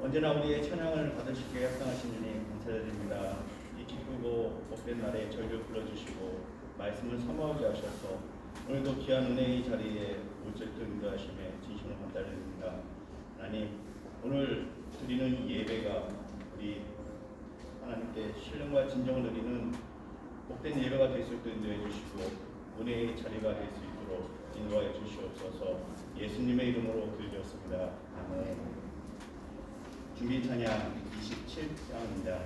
언제나 우리의 찬양을 받으시기에 합당하신 주님 감사드립니다. 이 기쁘고 복된 날에 저희를 불러주시고 말씀을 사모하게 하셔서 오늘도 귀한 은혜의 자리에 오실 때 인도하심에 진심으로 감사드립니다. 하나님, 오늘 드리는 이 예배가 우리 하나님께 신령과 진정을 드리는 복된 예배가 될 수 있도록 인도해 주시고 은혜의 자리가 될 수 있도록 인도하여 주시옵소서. 예수님의 이름으로 드리었습니다. 아멘. 준비 찬양 27장입니다.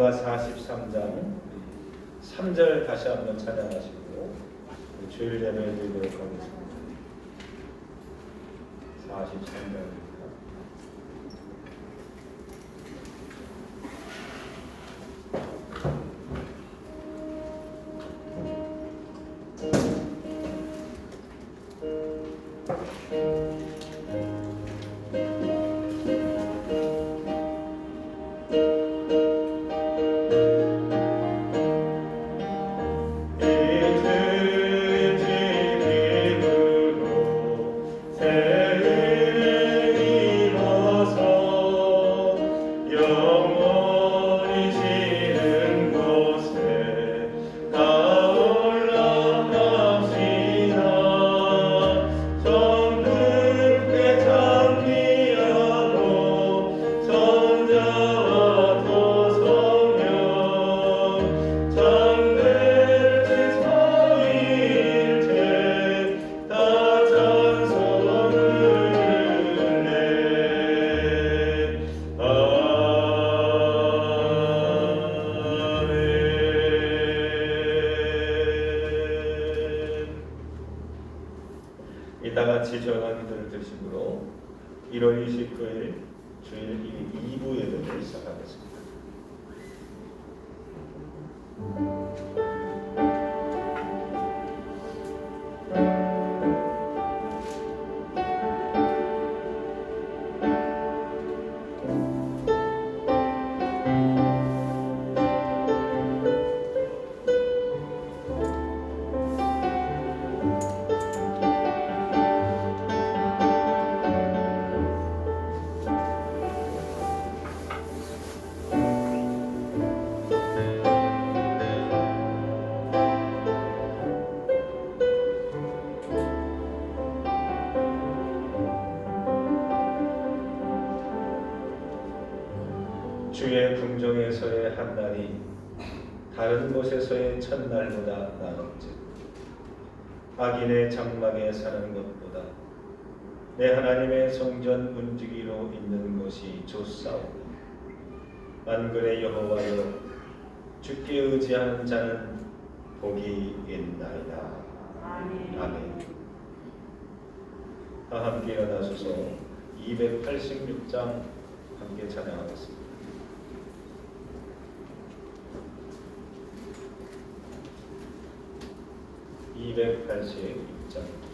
이사가 43장 3절 다시 한번 찬양하시고 주일 예배 드리도록 하겠습니다. 43장입니다. 이따같이 정한 기도를 드심으로 1월 29일 주일 2부 예배를 시작하겠습니다. 주의 궁정에서의 한 날이 다른 곳에서의 첫날보다 나은즉 악인의 장막에 사는 것보다 내 하나님의 성전 문지기로 있는 것이 좋사오니 만군의 여호와여 주께 의지하는 자는 복이 있나이다. 아멘. 다 함께 일어나셔서 286장 함께 찬양하겠습니다. 286장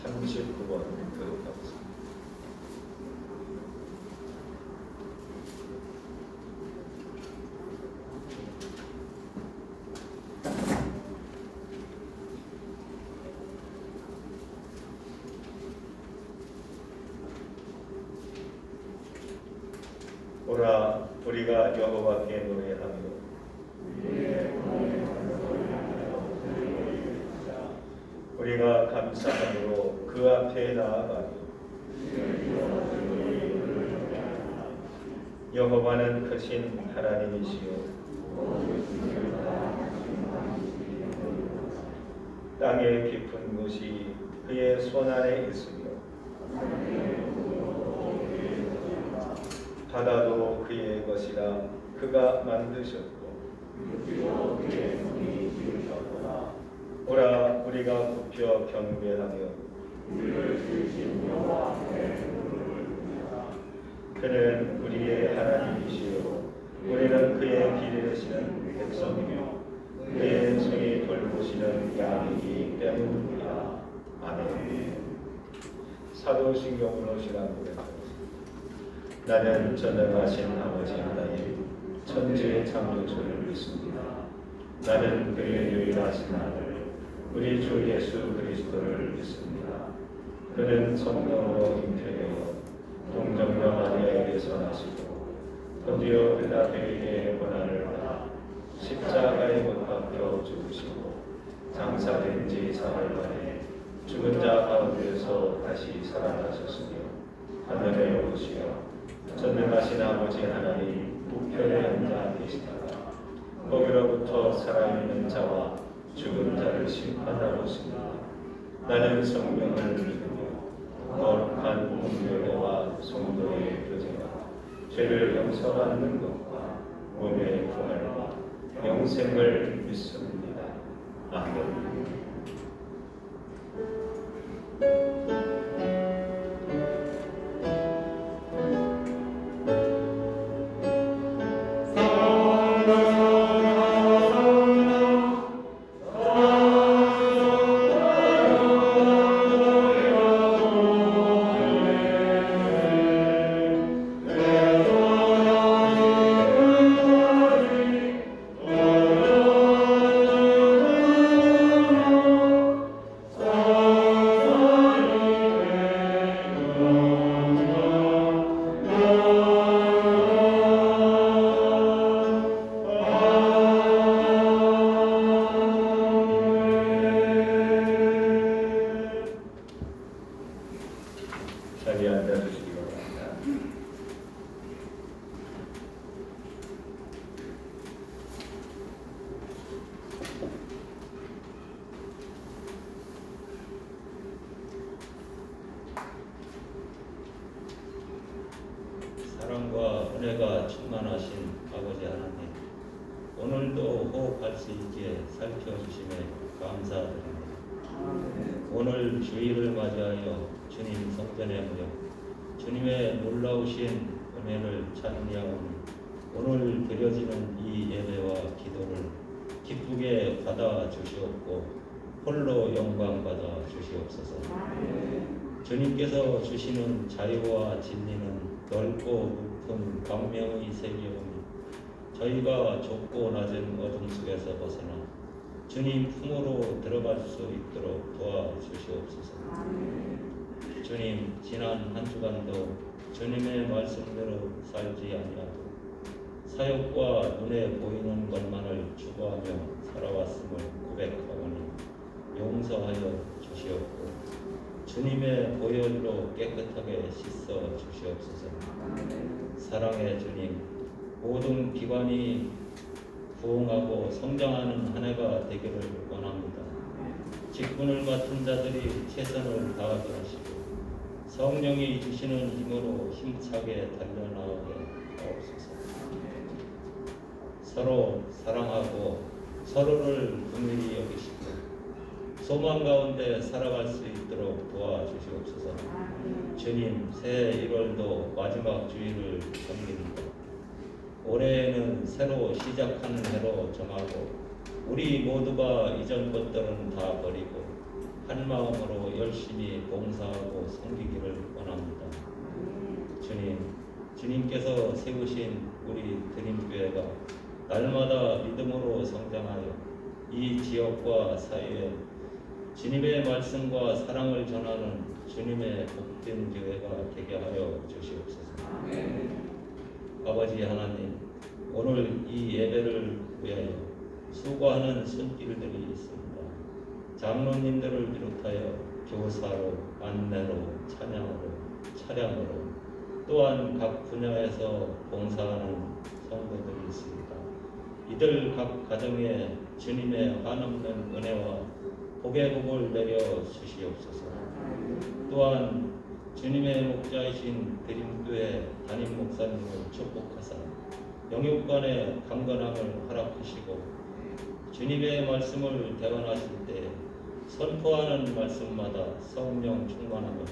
39번 교육하겠습니다. 오라 우리가 여호와께 노래하며 우리가 감사함으로 그 앞에 나아가며 여호와는 크신 하나님이시요 땅의 깊은 곳이 그의 손 안에 있으며 바다도 그의 것이라 그가 만드셨고 오라 우리가 굽혀 경배하며 그는 우리의 하나님이시요 우리는 그의 기르시는 백성이며 그의 손이 돌보시는 양이기 때문이라. 아멘. 사도신경으로 시간 고백하겠습니다. 나는 전능하신 아버지 하나님 천지의 창조주를 믿습니다. 나는 그의 유일하신 아들 우리 주 예수 그리스도를 믿습니다. 그는 성령으로 잉태되어 동정녀 마리아에게서 나시고 본디오 빌라도에게 고난을 받아 십자가에 못 박혀 죽으시고 장사된 지 사흘 만에 죽은 자 가운데서 다시 살아나셨으며 하늘에 오르시어 전능하신 아버지 하나님 우편에 앉아 계시다가 거기로부터 살아있는 자와 죽은 자를 심판하러 오십니다. 나는 성령을 믿으며 거룩한 공교회와 성도의 교제와 죄를 용서받는 것과 몸의 부활과 영생을 믿습니다. 아멘. 자리에 앉아주시기 바랍니다. 사랑과 은혜가 충만하신 아버지 하나님, 오늘도 호흡할 수 있게 살펴주심에 감사드립니다. 오늘 주일을 맞이하여 주님 성전에 모여 주님의 놀라우신 은혜를 찬양하오니 오늘 드려지는 이 예배와 기도를 기쁘게 받아 주시옵고 홀로 영광 받아 주시옵소서. 주님께서 주시는 자유와 진리는 넓고 높은 광명의 세계오니 저희가 좁고 낮은 어둠 속에서 벗어나 주님 품으로 들어갈 수 있도록 도와주시옵소서. 주님, 지난 한 주간도 주님의 말씀대로 살지 아니하고 사역과 눈에 보이는 것만을 추구하며 살아왔음을 고백하오니 용서하여 주시옵고 주님의 보혈로 깨끗하게 씻어 주시옵소서. 사랑의 주님, 모든 기관이 부흥하고 성장하는 한 해가 되기를 원합니다. 직분을 맡은 자들이 최선을 다하게 하시고 성령이 주시는 힘으로 힘차게 달려나가게 하옵소서. 서로 사랑하고 서로를 긍휼히 여기시고 소망 가운데 살아갈 수 있도록 도와주시옵소서. 주님, 새 1월도 마지막 주일을 섬깁니다. 올해에는 새로 시작하는 해로 정하고 우리 모두가 이전 것들은 다 버리고 한 마음으로 열심히 봉사하고 섬기기를 원합니다. 주님께서 세우신 우리 드림교회가 날마다 믿음으로 성장하여 이 지역과 사회에 주님의 말씀과 사랑을 전하는 주님의 복된 교회가 되게 하여 주시옵소서. 아버지 하나님, 오늘 이 예배를 위하여 수고하는 손길들이 있습니다. 장로님들을 비롯하여 교사로, 안내로, 찬양으로, 차량으로, 또한 각 분야에서 봉사하는 성도들이 있습니다. 이들 각 가정에 주님의 한없는 은혜와 복의 복을 내려 주시옵소서. 또한 주님의 목자이신 드림교회 담임 목사님을 축복하사 영육간의 강건함을 허락하시고 주님의 말씀을 대언하실 때 선포하는 말씀마다 성령 충만함을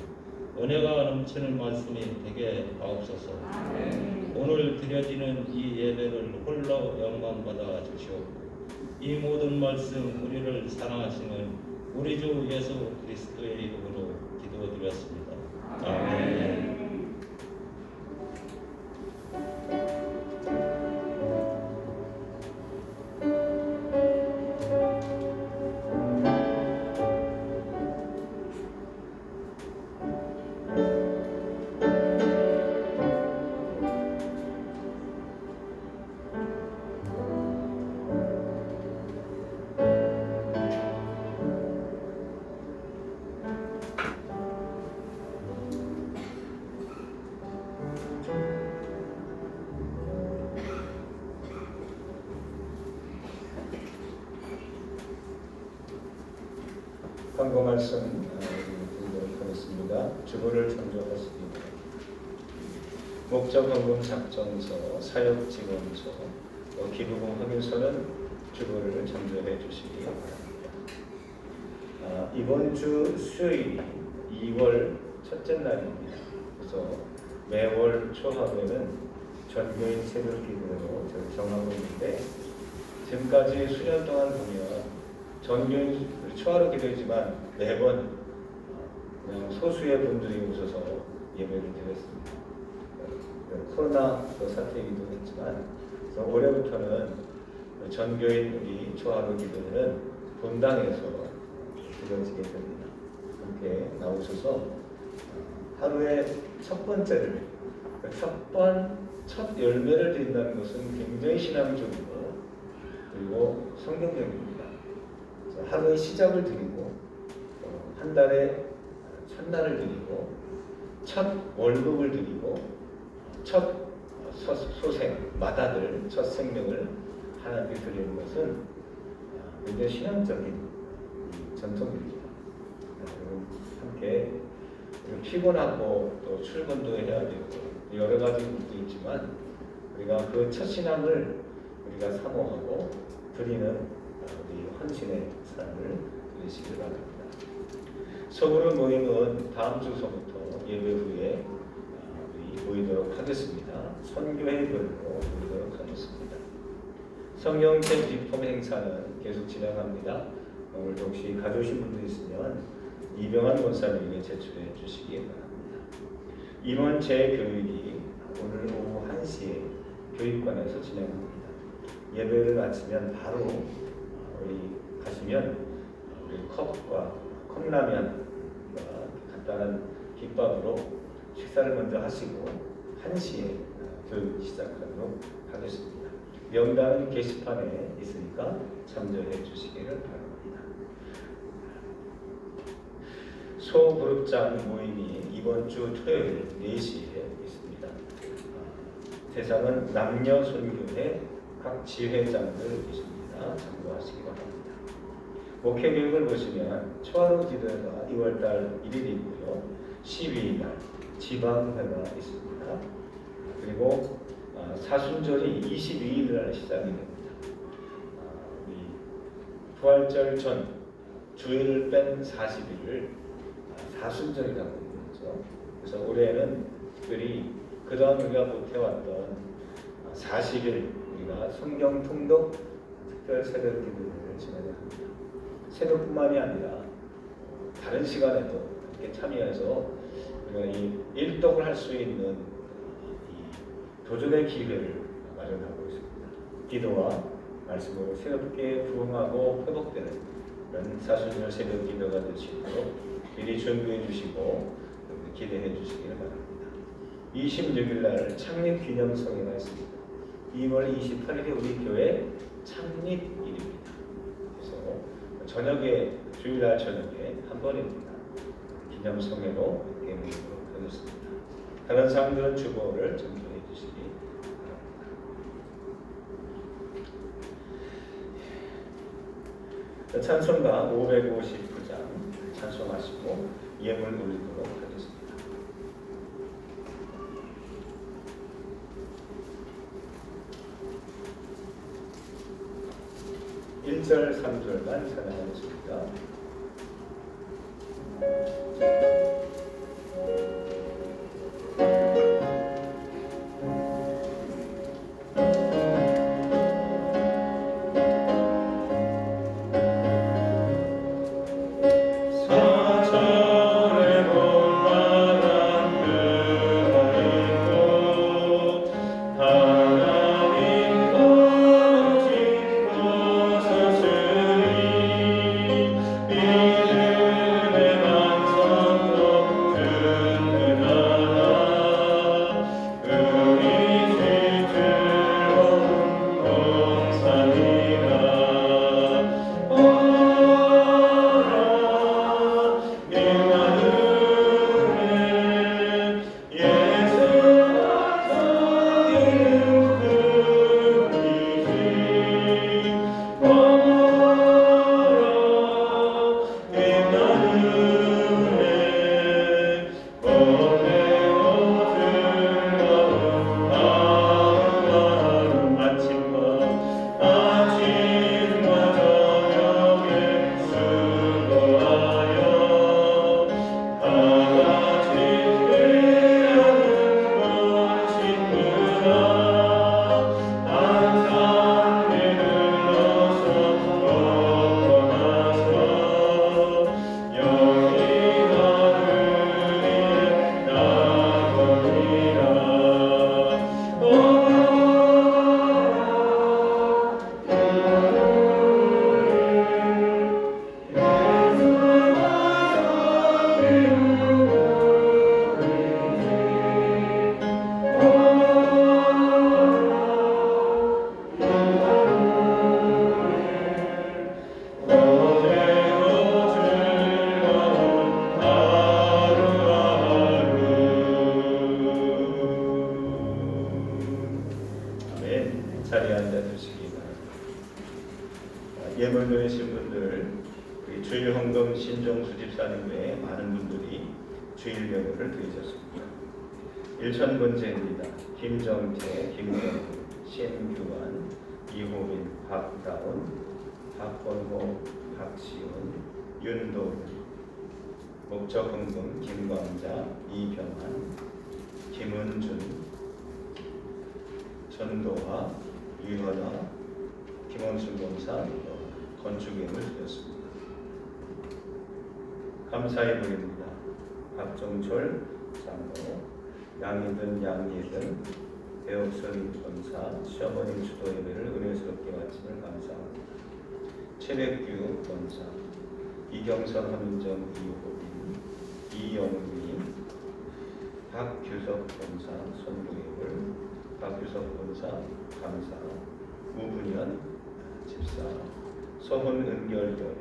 은혜가 넘치는 말씀이 되게 하옵소서. 오늘 드려지는 이 예배를 홀로 영광받아 주시옵고 이 모든 말씀 우리를 사랑하시는 우리 주 예수 그리스도의 이름으로 기도드렸습니다. 아멘. 광고 말씀 드리도록 하겠습니다. 주보를 참조하시기 목적 헌금 작성서, 사역 지원서, 기부금 확인서는 주보를 참조해 주시기 바랍니다. 이번 주 수요일이 2월 첫째 날입니다. 그래서 매월 초하루에는 전교인 새벽 기도로 정하고 있는데 지금까지 수년 동안 보면 전교인 초하루 기도이지만 매번 그냥 소수의 분들이 오셔서 예배를 드렸습니다. 코로나 사태이기도 했지만 그래서 올해부터는 전교인 우리 초하루 기도는 본당에서 드려지게 됩니다. 함께 나오셔서 하루에 첫 번째를 첫 열매를 드린다는 것은 굉장히 신앙적이고 그리고 성경적입니다. 하루의 시작을 드리고 한 달에 첫날을 드리고 첫 월급을 드리고 첫 소생, 마다들 첫 생명을 하나님께 드리는 것은 굉장히 신앙적인 전통입니다. 함께 피곤하고 또 출근도 해야 되고 여러 가지 일도 있지만 우리가 그 첫 신앙을 우리가 사모하고 드리는 우리 헌신의 삶을 누리시길 바랍니다. 서울의 모임은 다음 주서부터 예배 후에 우리 모이도록 하겠습니다. 선교회별로 모이도록 하겠습니다. 성령체 비품 행사는 계속 진행합니다. 오늘도 혹시 가져오신 분들 있으면 이병환 권사님에게 제출해 주시기 바랍니다. 이번 재교육이 오늘 오후 1시에 교육관에서 진행합니다. 예배를 마치면 바로 우리 가시면 우리 컵과 컵라면과 간단한 김밥으로 식사를 먼저 하시고 1시에 교육 시작하도록 하겠습니다. 명단은 게시판에 있으니까 참조해 주시기를 바랍니다. 소그룹장 모임이 이번 주 토요일 4시에 있습니다. 대상은 남녀 선교회 각 지회장들이십니다. 참고하시기 바랍니다. 목회 교육을 보시면 초하루 기도회가 2월달 1일이고요. 12일날 지방회가 있습니다. 그리고 사순절이 22일날 시작이 됩니다. 부활절 전 주일을 뺀 40일을 사순절이라고 부르죠. 그래서 올해는 특별히 그동안 우리가 못해왔던 40일 우리가 성경 통독 특별 새벽 기도를 진행을 합니다. 새벽뿐만이 아니라 다른 시간에도 함께 참여해서 우리가 이 일독을 할 수 있는 이 도전의 기회를 마련하고 있습니다. 기도와 말씀으로 새롭게 부흥하고 회복되는 이런 사순절 새벽 기도가 될 수 있도록 미리 준비해 주시고 기대해 주시기를 바랍니다. 26일 날 창립 기념성회가 있습니다. 2월 28일에 우리 교회 창립일입니다. 그래서 저녁에 주일날 저녁에 한 번입니다. 기념성회로 예물도록 하겠습니다. 다른 사람들은 주보를 전달해 주시기 바랍니다. 찬송가 559장 찬송하시고 예물 올리도록 하겠습니다. 1절 3절만 찬양하겠습니다. 자리에 앉아 주시기 바랍니다. 예물 드리신 분들, 우리 주일 헌금 신종수 집사님 외에 많은 분들이 주일 예물을 드리셨습니다. 일천번째입니다. 김정태, 김경우, 신규환, 이호민, 박다운, 박건호, 박시훈, 윤도훈, 목적헌금 김광자, 이병환, 김은준, 전도화, 유현아, 김원순 검사, 건축예물 드렸습니다. 감사의 물입니다. 박정철, 장로, 양희든, 양예든, 배옥선 검사, 시어머님 주도 예배를 은혜스럽게 마침을 감사합니다. 최백규 검사, 이경선, 함정, 이호빈, 이영민, 박규석 검사, 선교예물, 박규석 검사, 감사, 우분현 집사, 서훈 은결결,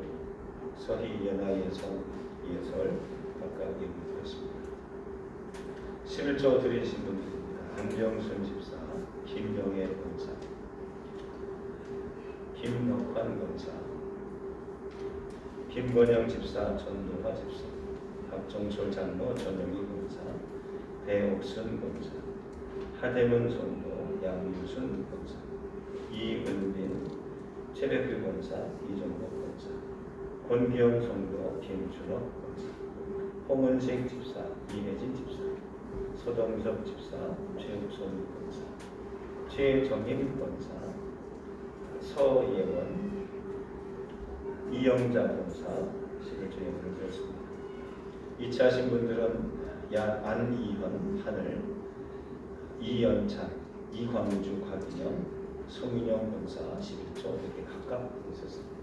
서희 연하예성 예설 각각 예물드렸습니다. 11조 드리신 분들입니다. 안병순 집사, 김병애 검사, 김덕환 검사, 김건영 집사, 전노화 집사, 박정철 장로, 전영희 검사, 배옥순 검사, 하대문 성도, 양유순 검사, 이은빈, 최백규 검사, 이정복 검사, 권기영 성도, 김준호 검사, 홍은식 집사, 이혜진 집사, 서동섭 집사, 최욱선 검사, 최정임 검사, 서예원, 이영자 본사 11조 예물을 드렸습니다. 2차 하신 분들은 안이현, 하늘, 이연찬, 이광주, 곽인영, 송인영 본사 11조 이렇게 각각 있었습니다.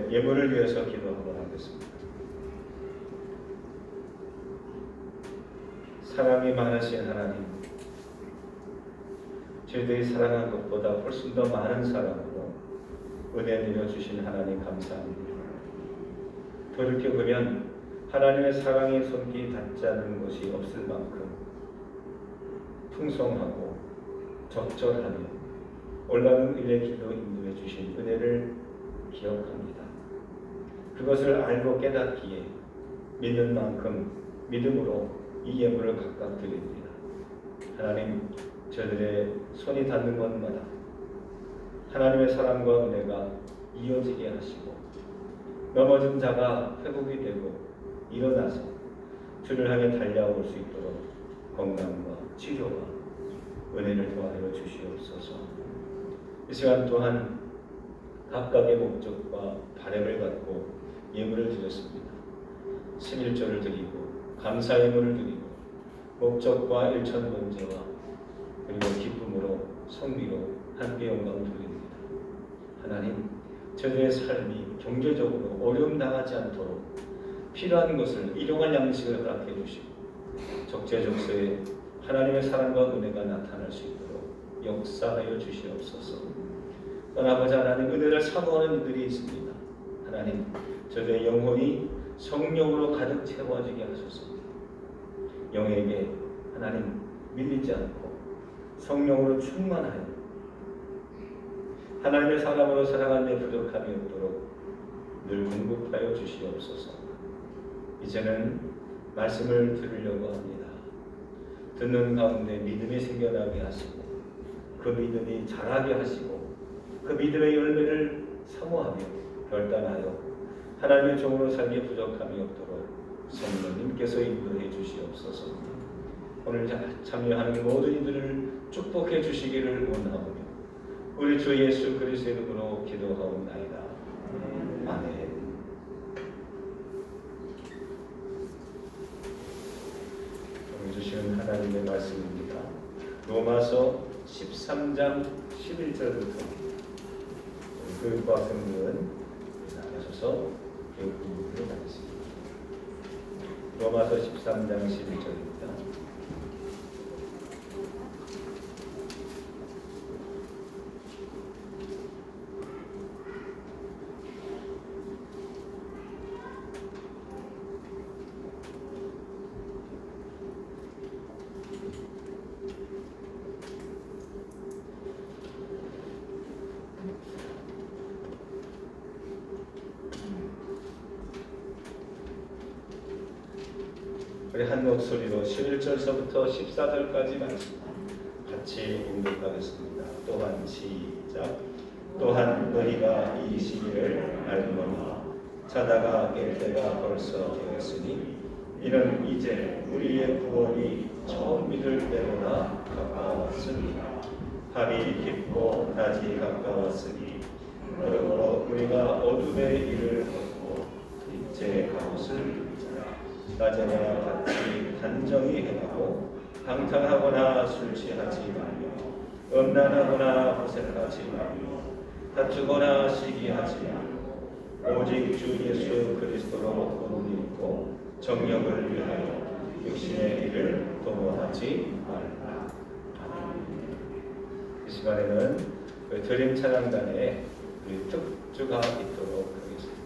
예물을 위해서 기도 한번 하겠습니다. 사랑이 많으신 하나님, 저희들이 사랑한 것보다 훨씬 더 많은 사랑으로 은혜 내려주신 하나님 감사합니다. 돌이켜보면 하나님의 사랑의 손길이 닿지 않는 것이 없을 만큼 풍성하고 적절하며 올바른 일의 길로 인도해 주신 은혜를 기억합니다. 그것을 알고 깨닫기에 믿는 만큼 믿음으로 이 예물을 각각 드립니다. 하나님, 저들의 손이 닿는 것마다 하나님의 사랑과 은혜가 이어지게 하시고 넘어진 자가 회복이 되고 일어나서 주를 향해 달려올 수 있도록 건강과 치료와 은혜를 더하여 주시옵소서. 이 시간 또한 각각의 목적과 바람을 갖고 예물을 드렸습니다. 11조를 드리고 감사 예물을 드리고 목적과 일천 번제와 그리고 기쁨으로 성비로 함께 영광 드립니다. 하나님, 저들의 삶이 경제적으로 어려움 당하지 않도록 필요한 것을 일용할 양식을 허락해 주시고 적재적소에 하나님의 사랑과 은혜가 나타날 수 있도록 역사하여 주시옵소서. 떠나보자 하나님, 은혜를 사모하는 이들이 있습니다. 하나님, 저들의 영혼이 성령으로 가득 채워지게 하소서. 영에게 하나님 밀리지 않고 성령으로 충만하여 하나님의 사람으로 살아가는 데 부족함이 없도록 늘 공급하여 주시옵소서. 이제는 말씀을 들으려고 합니다. 듣는 가운데 믿음이 생겨나게 하시고 그 믿음이 자라게 하시고 그 믿음의 열매를 사모하며 결단하여 하나님의 종으로 살기에 부족함이 없도록 성령님께서 인도해 주시옵소서. 오늘 참여하는 모든 이들을 축복해 주시기를 원하오며 우리 주 예수 그리스도의 이름으로 기도하옵나이다. 아멘. 오늘 주시는 하나님의 말씀입니다. 로마서 13장 11절부터 교육과 성경은 나가셔서 교육 공부를 하겠습니다. 로마서 13장 11절입니다. 우리 한 목소리로 11절서부터 14절까지 말씀 같이 공독하겠습니다. 또한 시작. 또한 너희가 이 시기를 알거니와 자다가 깰 때가 벌써 되었으니 이는 이제 우리의 구원이 처음 믿을 때보다 가까웠으니 밤이 깊고 낮이 가까웠으니 그러므로 우리가 어둠의 일을 벗고 빛의 갑옷을 낮에나 같이 단정히 행하고 방탕하거나 술 취하지 말며 음란하거나 호색하지 말며 다투거나 시기하지 말고 오직 주 예수 그리스도로 옷을 입고 정력을 위하여 육신의 일을 도모하지 말라. 이 시간에는 드림 찬양단의 특주가 있도록 하겠습니다.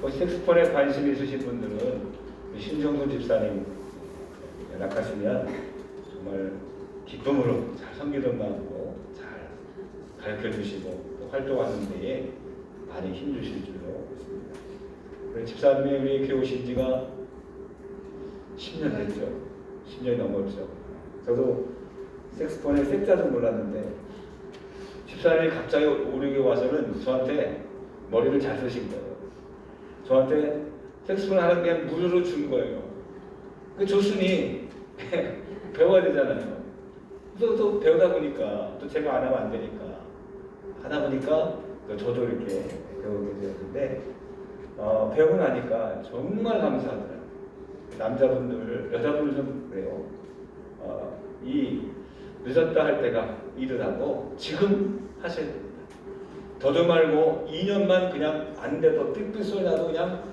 색소폰에 관심 있으신 분들은 신정수 집사님 연락하시면 정말 기쁨으로 잘 섬기던 마음으로 잘 가르쳐 주시고 또 활동하는 데에 많이 힘주실 줄로 믿습니다. 집사님이 우리 교회 오신 지가 10년 됐죠. 10년이 넘었죠. 저도 색소폰의 색자도 몰랐는데 집사님이 갑자기 우리 교회 와서는 저한테 머리를 잘 쓰신 거예요. 저한테 색소폰 하는 게 무료로 준 거예요. 그 줬으니 배워야 되잖아요. 또 배우다 보니까 또 제가 안 하면 안 되니까 하다 보니까 또 저도 이렇게 배우게 되었는데 배우고 나니까 정말 감사하더라고요. 남자분들, 여자분들 좀 그래요. 이 늦었다 할 때가 이르다고 지금 하셔야 됩니다. 더도 말고 2년만 그냥 안 돼도 삐삐 소리 나도 그냥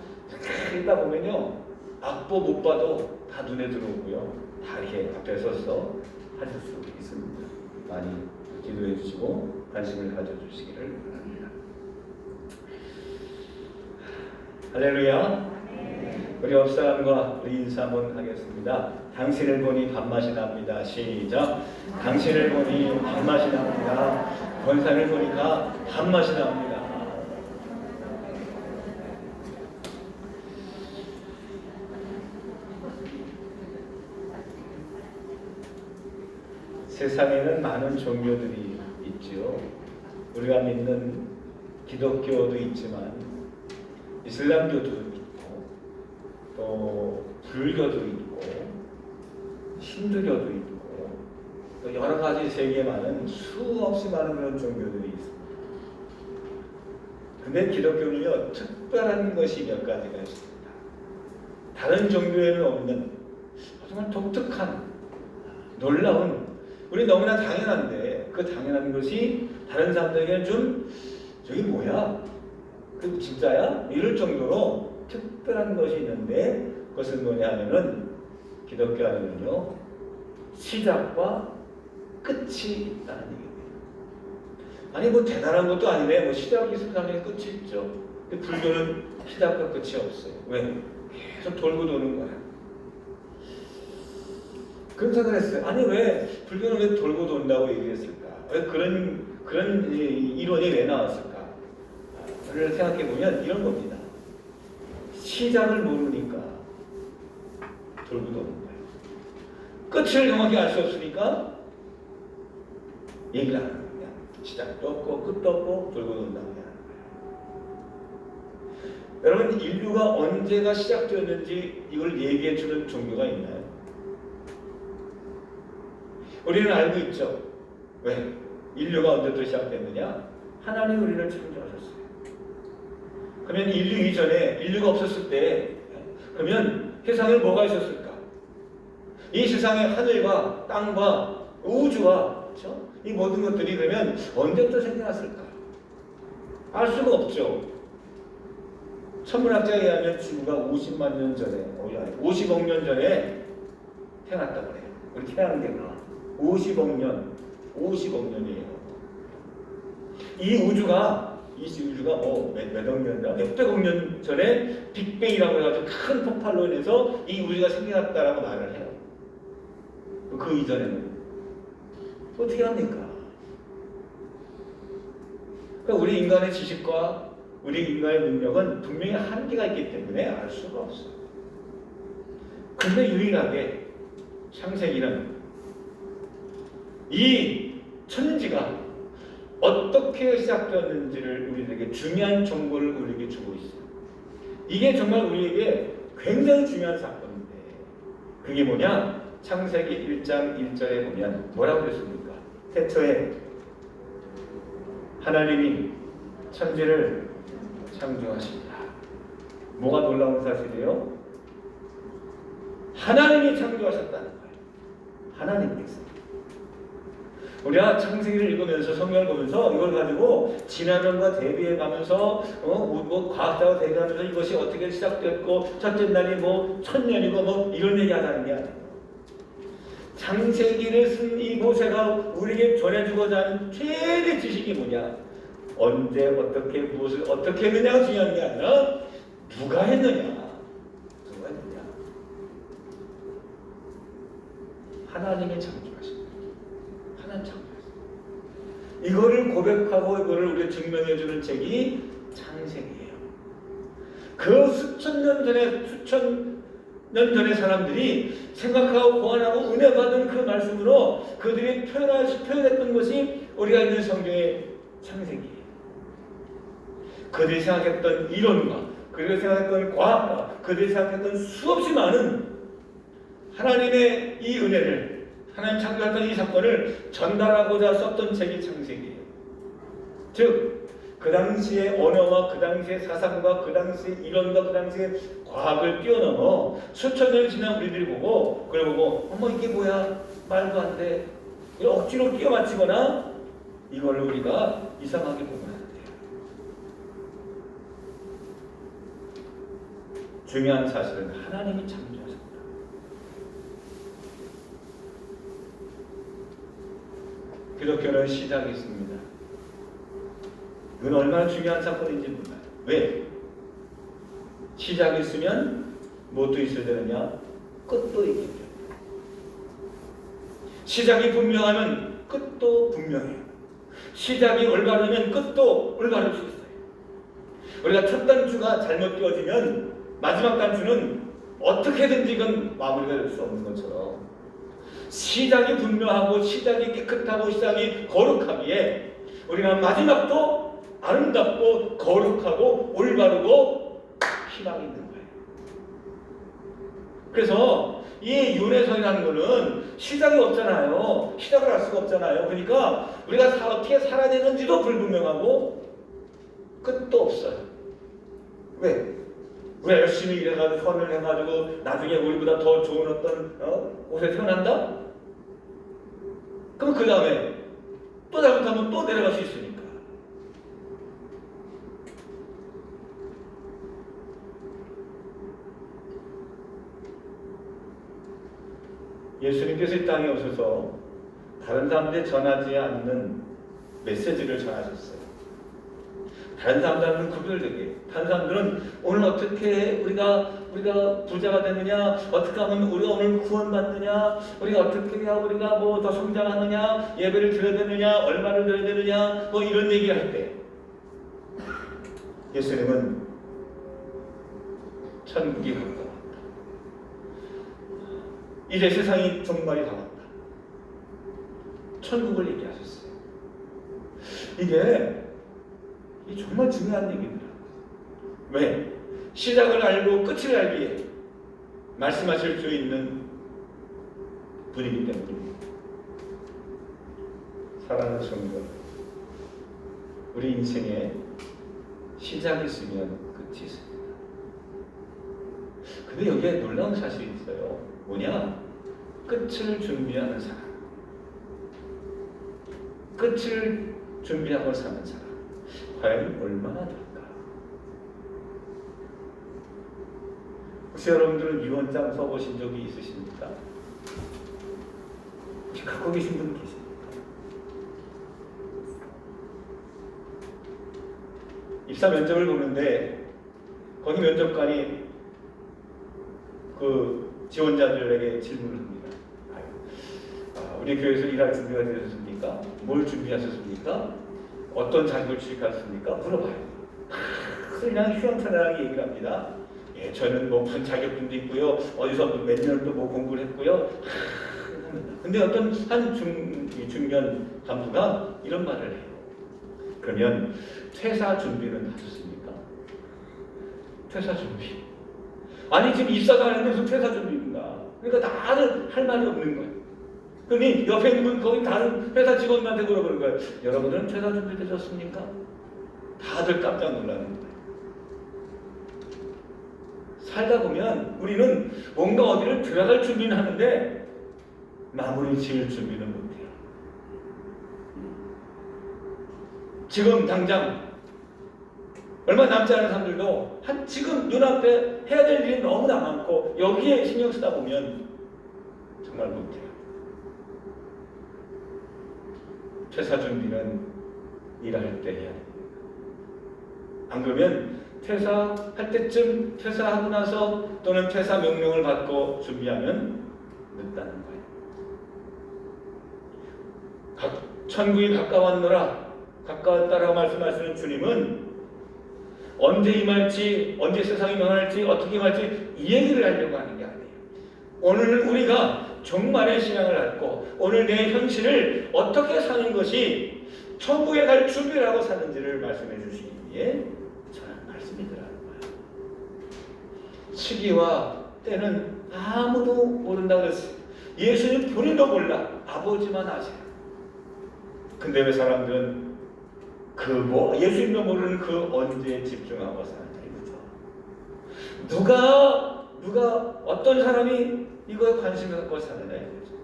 있다 보면요 악보 못 봐도 다 눈에 들어오고요 다 이렇게 앞에 서서 하실 수 있습니다. 많이 기도해 주시고 관심을 가져주시기를 바랍니다. 할렐루야. 우리 옆사람과 우리 인사 한번 하겠습니다. 당신을 보니 밥맛이 납니다. 시작. 당신을 보니 밥맛이 납니다. 권사를 보니까 밥맛이 납니다. 세상에는 많은 종교들이 있죠. 우리가 믿는 기독교도 있지만 이슬람교도 있고 또 불교도 있고 힌두교도 있고 또 여러 가지 세계에 많은 수없이 많은 그런 종교들이 있습니다. 근데 기독교는요 특별한 것이 몇 가지가 있습니다. 다른 종교에는 없는 정말 독특한 놀라운 우리 너무나 당연한데 그 당연한 것이 다른 사람들에게는 좀 저게 뭐야? 그 진짜야? 이럴 정도로 특별한 것이 있는데 그것은 뭐냐 하면은 기독교 안에는요 시작과 끝이 있다는 얘기예요. 아니 뭐 대단한 것도 아니네. 뭐 시작이 있으면 당연히 끝이 있죠. 근데 불교는 시작과 끝이 없어요. 왜? 계속 돌고 도는 거야. 그런 생각을 했어요. 아니 왜 불교는 왜 돌고 돈다고 얘기했을까? 왜 그런 이론이 왜 나왔을까? 를 생각해 보면 이런 겁니다. 시작을 모르니까 돌고 도는 거예요. 끝을 정확히 알 수 없으니까 얘기를 안 하는 거야. 시작도 없고 끝도 없고 돌고 돈다고 하는 거예요. 여러분 인류가 언제가 시작되었는지 이걸 얘기해 주는 종교가 있나요? 우리는 알고 있죠. 왜? 인류가 언제부터 시작됐느냐? 하나님 우리를 창조하셨어요. 그러면 인류 이전에 인류가 없었을 때 그러면 세상에 뭐가 있었을까? 이 세상의 하늘과 땅과 우주와 그렇죠? 이 모든 것들이 그러면 언제부터 생겨났을까? 알 수가 없죠. 천문학자에 의하면 지구가 50만 년 전에 50억 년 전에 태어났다고 해요. 우리 태양계가 50억 년이에요. 이 우주가 몇억 년이다, 몇백억 년 전에 빅뱅이라고 해가지고 큰 폭발로 인해서 이 우주가 생겨났다라고 말을 해요. 그 이전에는 어떻게 합니까? 그러니까 우리 인간의 지식과 우리 인간의 능력은 분명히 한계가 있기 때문에 알 수가 없어요. 근데 유일하게 창세기는 이 천지가 어떻게 시작되었는지를 우리에게 중요한 정보를 우리에게 주고 있어요. 이게 정말 우리에게 굉장히 중요한 사건인데 그게 뭐냐? 창세기 1장 1절에 보면 뭐라고 그랬습니까? 태초에 하나님이 천지를 창조하신다. 뭐가 놀라운 사실이에요? 하나님이 창조하셨다는 거예요. 하나님께서. 우리가 창세기를 읽으면서 성경을 보면서 이걸 가지고 진화론과 대비해가면서 뭐 과학자와 대비하면서 이것이 어떻게 시작됐고 첫째 날이 뭐 1000년이고 뭐 이런 얘기하자는 게 아니에요. 창세기를 쓴 이 모세가 우리에게 전해주고자 하는 최대 지식이 뭐냐? 언제 어떻게 무엇을 어떻게 했느냐가 중요한 게 아니라 누가 했느냐? 누가 했느냐? 하나님의 창조하십니다. 하나님 창조하십니다. 이거를 고백하고 이거를 우리 증명해 주는 책이 창세기예요. 그 수천 년 전의 사람들이 생각하고 고안하고 은혜 받은 그 말씀으로 그들이 표현했던 것이 우리가 있는 성경의 창세기예요. 그들이 생각했던 이론과 그들이 생각했던 과학과 그들이 생각했던 수없이 많은 하나님의 이 은혜를 하나님 창조했던 이 사건을 전달하고자 썼던 책이 창세기예요. 즉 그 당시의 언어와 그 당시의 사상과 그 당시의 이론과 그 당시의 과학을 뛰어넘어 수천 년이 지난 우리들이 보고 그걸 보고 어머 이게 뭐야 말도 안 돼 억지로 끼워 맞추거나 이걸 우리가 이상하게 보면 안 돼요. 중요한 사실은 하나님이 창조하셨다. 기독교는 시작이 있습니다. 이건 얼마나 중요한 사건인지 몰라요. 왜? 시작이 있으면 무엇도 있어야 되느냐? 끝도 있기 때문에. 시작이 분명하면 끝도 분명해요. 시작이 올바르면 끝도 올바를 수 있어요. 우리가 첫 단추가 잘못 끼워지면 마지막 단추는 어떻게든지 이건 마무리가 될 수 없는 것처럼 시작이 분명하고 시작이 깨끗하고 시작이 거룩하기에 우리가 마지막도 아름답고 거룩하고 올바르고 희망이 있는 거예요. 그래서 이 윤회성이라는 거는 시작이 없잖아요. 시작을 할 수가 없잖아요. 그러니까 우리가 어떻게 살아야 되는지도 불분명하고 끝도 없어요. 왜? 우리가 열심히 일해가지고 선을 해가지고 나중에 우리보다 더 좋은 어떤 곳에 태어난다? 그럼 그 다음에 또 잘못하면 또 내려갈 수 있으니까. 예수님께서 이 땅에 오셔서 다른 사람들이 전하지 않는 메시지를 전하셨어요. 다른 사람들은 구별되게. 다른 사람들은 오늘 어떻게 우리가 부자가 되느냐, 어떻게 하면 우리가 오늘 구원받느냐, 우리가 어떻게 해야 우리가 뭐 더 성장하느냐, 예배를 드려야 되느냐, 얼마를 드려야 되느냐, 뭐 이런 얘기를 할 때 예수님은 천국이 가까웠다. 이제 세상이 종말이 다 왔다. 천국을 얘기하셨어요. 이게 정말 중요한 얘기더라고요. 왜? 시작을 알고 끝을 알기에 말씀하실 수 있는 분이기 때문입니다. 사랑하는 성도, 우리 인생에 시작이 있으면 끝이 있습니다. 근데 여기에 놀라운 사실이 있어요. 뭐냐? 끝을 준비하는 사람. 끝을 준비하고 사는 사람. 과연 얼마나 될까? 혹시 여러분들은 유언장 써보신 적이 있으십니까? 혹시 갖고 계신 분 계십니까? 입사 면접을 보는데 거기 면접관이 그 지원자들에게 질문을 합니다. 우리 교회에서 일할 준비가 되셨습니까? 뭘 준비하셨습니까? 어떤 자격을 취득하셨습니까? 물어봐요. 그냥 휘황찬란하게 얘기를 합니다. 예, 저는 뭐 무슨 자격증도 있고요. 어디서 몇 년을 또 뭐 공부를 했고요. 근데 어떤 한 중견 간부가 이런 말을 해요. 그러면 퇴사 준비는 하셨습니까? 퇴사 준비. 아니 지금 입사도 안 했는데 무슨 퇴사 준비인가? 그러니까 다들 할 말이 없는 거예요. 그러니 옆에 있는 분 거기 다른 회사 직원들한테 물어보는 거예요. 여러분들은 퇴사 준비 되셨습니까? 다들 깜짝 놀라는 거예요. 살다 보면 우리는 뭔가 어디를 들어갈 준비는 하는데 마무리 지을 준비는 못해요. 지금 당장 얼마 남지 않은 사람들도 지금 눈앞에 해야 될 일이 너무나 많고 여기에 신경 쓰다 보면 정말 못해요. 퇴사 준비는 일할 때 해야 됩니다. 안 그러면 퇴사할 때쯤 퇴사하고 나서 또는 퇴사 명령을 받고 준비하면 늦다는 거예요. 천국이 가까웠노라, 가까웠다라고 말씀하시는 주님은 언제 임할지, 언제 세상이 망할지, 어떻게 임할지 이 얘기를 하려고 하는 게 아니에요. 오늘 우리가 종말의 신앙을 갖고 오늘 내 현실을 어떻게 사는 것이 천국에 갈 준비를 하고 사는지를 말씀해 주시기에 저는 말씀이 들어가는 거예요. 시기와 때는 아무도 모른다고 그랬어요. 예수님 본인도 몰라. 아버지만 아세요. 근데 왜 사람들은 예수님도 모르는 그 언제에 집중하고 사는지 이거죠. 누가 어떤 사람이 이거에 관심 갖고 사느냐 이거죠.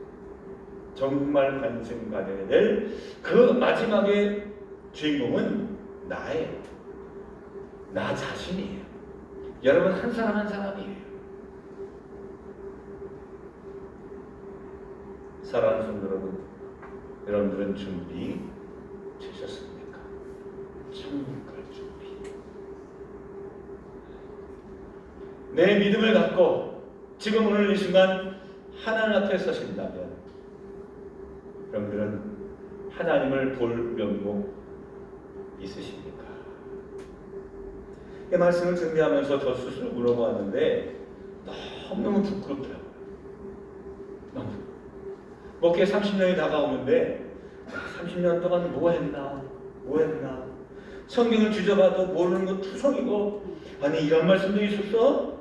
정말 관심 가져야 될 그 마지막의 주인공은 나예요. 나 자신이에요. 여러분 한 사람 한 사람이에요. 사랑하는 성도 여러분, 여러분들은 준비 되셨습니까? 천국 갈 준비. 내 믿음을 갖고 지금 오늘 이 순간 하나님 앞에 서신다면 여러분들은 하나님을 볼 면목 있으십니까? 이 말씀을 준비하면서 저 스스로 물어보았는데 너무너무 부끄럽더라고요. 너무. 목회 30년이 다가오는데 30년 동안 뭐 했나? 성경을 뒤져봐도 모르는 거 투성이고, 아니 이런 말씀도 있었어?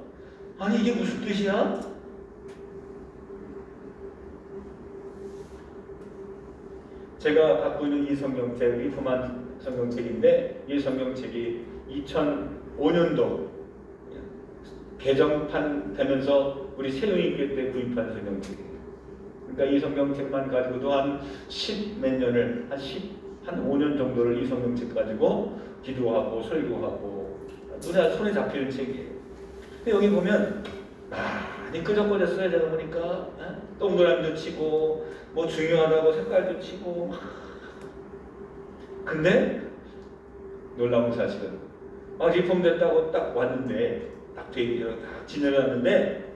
아니 이게 무슨 뜻이야? 제가 갖고 있는 이 성경책, 리포만 성경책인데 이 성경책이 2005년도 개정판 되면서 우리 세운이교 때 구입한 성경책이에요. 그러니까 이 성경책만 가지고도 한 10몇 년을, 한 5년 정도를 이 성경책 가지고 기도하고 설교하고 손에 잡히는 책이에요. 근데 여기 보면 많이 끄적거렸어요. 제가 보니까 동그라미도 치고 뭐 중요하다고 색깔도 치고 근데 놀라운 사실은 리폼됐다고 딱 왔는데 딱 지내놨는데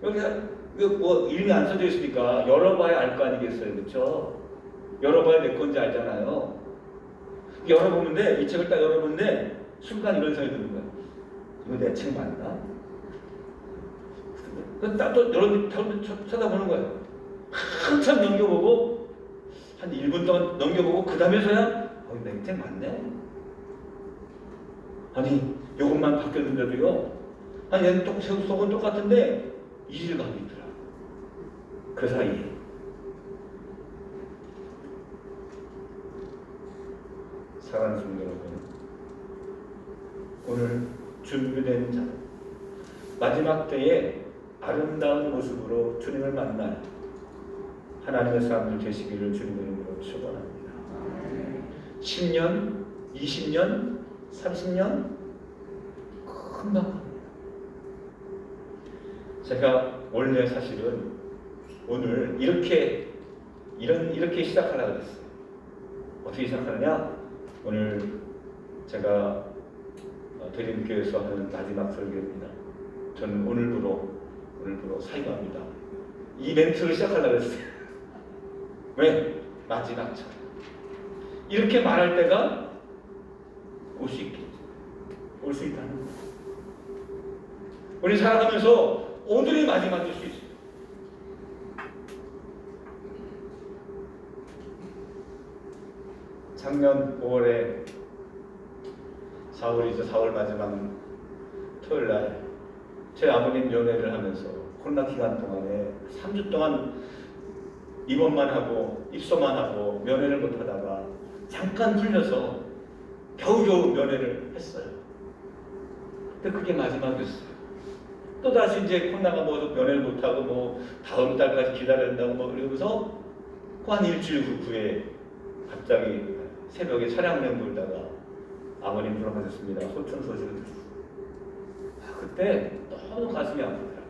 여기가 뭐 이름이 안 써져 있으니까 열어봐야 알 거 아니겠어요, 그렇죠? 열어봐야 내 건지 알잖아요. 열어보는데 이 책을 딱 열어보는데 순간 이런 생각이 드는 거야. 이거 내 책 맞나? 딱 또 여러 쳐다보는 거예요. 한참 넘겨보고 한 1분 동안 넘겨보고 그 다음에서야 내 책 맞네. 아니 요것만 바뀌었는데도요. 아니 얘는 속은 똑같은데 이질감이 있더라. 그 사이에 사랑하는 성도 여러분, 오늘 준비된 자 마지막 때에 아름다운 모습으로 주님을 만날 하나님의 사람들 되시기를 주님의 이름으로 축원합니다. 10년, 20년, 30년 금방 갑니다. 제가 원래 사실은 오늘 이렇게 시작하려고 했어요. 어떻게 시작하느냐? 오늘 제가 대림교회에서 하는 마지막 설교입니다. 저는 오늘부로 사임합니다. 이 멘트를 시작하려고 했어요. 왜? 마지막처럼. 이렇게 말할 때가 올 수 있다는 거예요. 우리 살아가면서 오늘이 마지막일 수 있어요. 작년 5월에 4월 마지막 토요일날 제 아버님 면회를 하면서 코로나 기간 동안에 3주 동안 입원만 하고 입소만 하고 면회를 못하다가 잠깐 풀려서 겨우겨우 면회를 했어요. 근데 그게 마지막이었어요. 또다시 이제 코로나가 면회를 못하고 다음 달까지 기다려야 된다고 그러면서 한 일주일 후에 갑자기 새벽에 차량명 돌다가 아버님 돌아가셨습니다. 소천 소식을 들었어요. 그때 너무 가슴이 아프더라고요.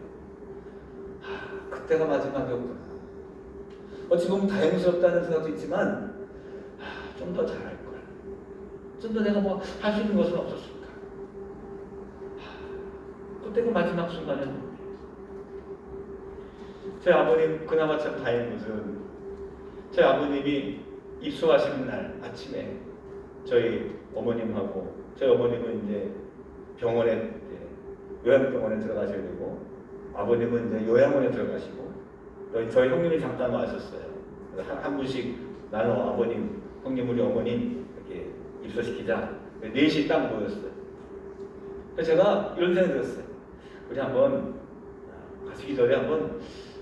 그때가 마지막이었구나. 어찌 보면 다행스럽다는 생각도 있지만 좀 더 잘할 걸. 좀 더 내가 할 수 있는 것은 없었을까. 그때 그 마지막 순간은 제 아버님 그나마 참 다행인 것은 제 아버님이 입소하시는 날 아침에 저희 어머님하고 저희 어머님은 이제 병원에 이제 요양병원에 들어가셔야 되고 아버님은 이제 요양원에 들어가시고 또 저희 형님이 잠깐 와셨어요. 한 분씩 나는 아버님, 형님 우리 어머님 이렇게 입소시키자. 4시 딱 모였어요. 그래서 제가 이런 생각이 들었어요. 우리 한번 가시기 전에 한번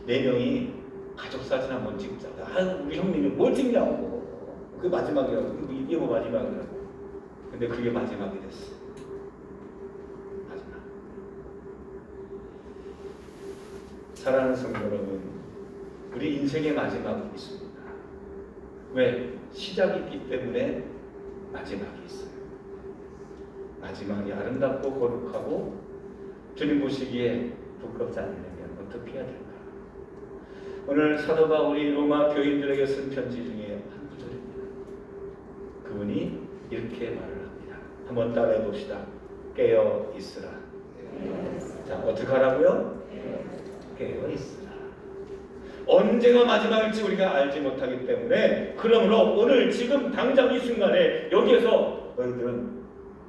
4명이 가족 사진 한번 찍자. 우리 형님이 뭘 찍냐고. 그게 마지막이라고. 이게 뭐 마지막이라고. 근데 그게 마지막이 됐어. 마지막. 사랑하는 성도 여러분, 우리 인생의 마지막이 있습니다. 왜? 시작이 있기 때문에 마지막이 있어요. 마지막이 아름답고 거룩하고 주님 보시기에 부끄럽지 않으려면 어떻게 해야 될까? 오늘 사도 바울이 로마 교인들에게 쓴 편지 중에 한 구절입니다. 그분이 이렇게 말을 합니다. 한번 따라해 봅시다. 깨어 있으라. 자, 어떻게 하라고요? 깨어 있으라. 언제가 마지막일지 우리가 알지 못하기 때문에 그러므로 오늘 지금 당장 이 순간에 여기에서 너희들은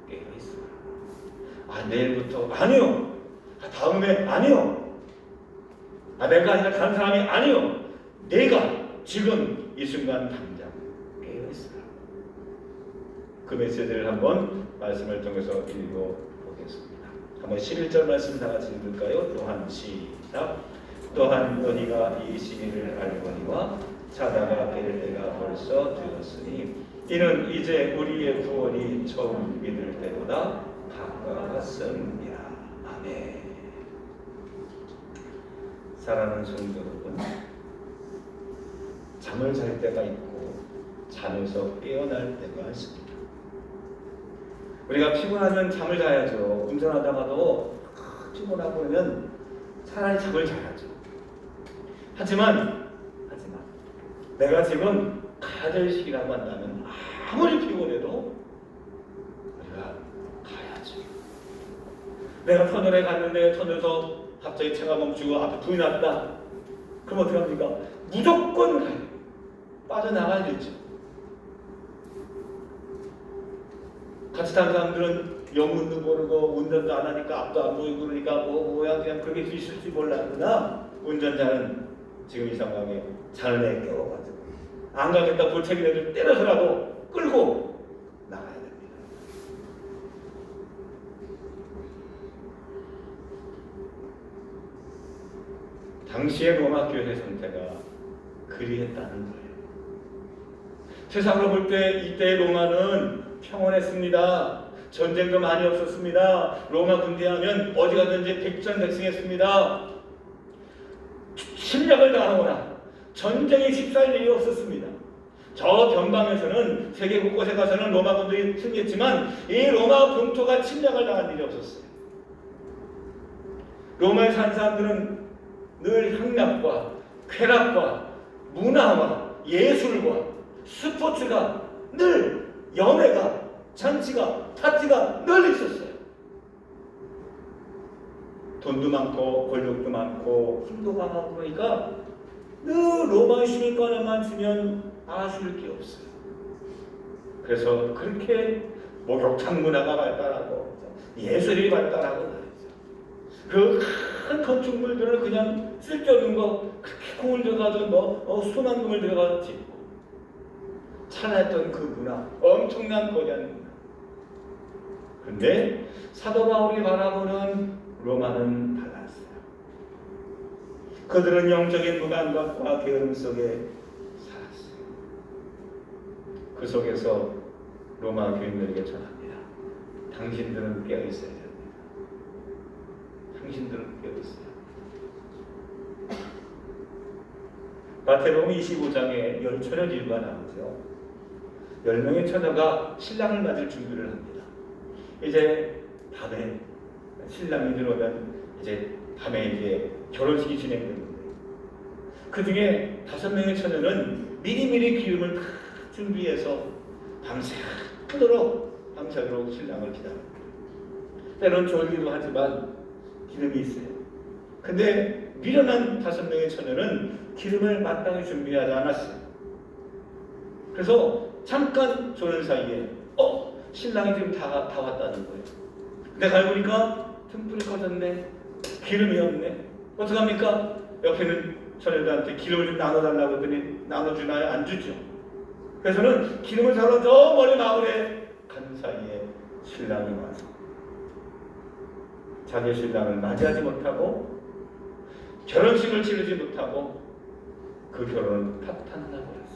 깨어 있으라. 내일부터 아니요. 다음에 아니요. 내가 아니라 다른 사람이 아니요. 내가 지금 이 순간 당장 깨어 있으라. 그 메시지를 한번 말씀을 통해서 읽어보겠습니다. 한번 11절 말씀 다 같이 읽을까요? 또한 시작. 또한 너희가 이 시기를 알거니와 자다가 깰 때가 벌써 되었으니 이는 이제 우리의 구원이 처음 믿을 때보다 가까웠습니다. 아멘. 사랑하는 성도 여러분, 잠을 잘 때가 있고 잠에서 깨어날 때가 있습니다. 우리가 피곤하면 잠을 자야죠. 운전하다가도 피곤하고 그러면 차라리 잠을 자야죠. 하지만 내가 지금 가야 될 시기라고 한다면 아무리 피곤해도 우리가 가야죠. 내가 터널에 갔는데 터널에서 갑자기 차가 멈추고 앞에 불이 났다. 그럼 어떻게 합니까? 무조건 가요. 빠져나가야 되죠. 같이 타는 사람들은 영문도 모르고 운전도 안 하니까 앞도 안 보이고 그러니까 뭐야 그냥 그렇게 있을지 몰랐구나. 운전자는 지금 이 상황에 자는애 깨워가지고 안 가겠다 볼책이라도 때려서라도 끌고 나가야 됩니다. 당시의 로마 교회 상태가 그리했다는 거예요. 세상으로 볼 때 이때 로마는 평온했습니다. 전쟁도 많이 없었습니다. 로마 군대하면 어디 가든지 백전백승했습니다. 침략을 당하거나 전쟁이 식사할 일이 없었습니다. 저 변방에서는 세계 곳곳에 가서는 로마 군들이 승리했지만 이 로마 본토가 침략을 당한 일이 없었어요. 로마에 사는 사람들은 늘 향락과 쾌락과 문화와 예술과 스포츠가 늘 연회가 잔치가 파티가 늘 있었어요. 돈도 많고 권력도 많고 힘도 강하고 그러니까 늘 로마 시민권만 주면 아쉬울 게 없어요. 그래서 그렇게 목욕탕 문화가 발달하고 예술이 발달하고 말이죠. 그 큰 건축물들을 그냥 쓸데없는 거 그렇게 공을 들어가도 순환금을 들어가서 짓고 찬했던 그 문화, 엄청난 거대한 문화. 그런데 사도 바울이 바라보는 로마는 달랐어요. 그들은 영적인 무감각과 게으름 속에 살았어요. 그 속에서 로마 교인들에게 전합니다. 당신들은 깨어 있어야 됩니다. 당신들은 깨어 있어요. 마태복음 25장에 10처녀 일가 나오죠. 10명의 처녀가 신랑을 맞을 준비를 합니다. 이제 밤에 신랑이 들어오면 이제 밤에 이제 결혼식이 진행되는데 그 중에 5명의 처녀는 미리미리 기름을 다 준비해서 밤새도록 신랑을 기다립니다. 때론 졸기도 하지만 기름이 있어요. 근데 미련한 5명의 처녀는 기름을 마땅히 준비하지 않았어요. 그래서 잠깐 조는 사이에 신랑이 지금 다 왔다는 거예요. 내가 알고 보니까 등불이 꺼졌네. 기름이 없네. 어떡합니까? 옆에는 처녀들한테 기름을 좀 나눠달라고 했더니 나눠주나요? 안 주죠. 그래서는 기름을 사러 저 멀리 마을에 간 사이에 신랑이 와서 자기 신랑을 맞이하지 못하고 결혼식을 치르지 못하고 그 결혼은 파탄나고 버렸어.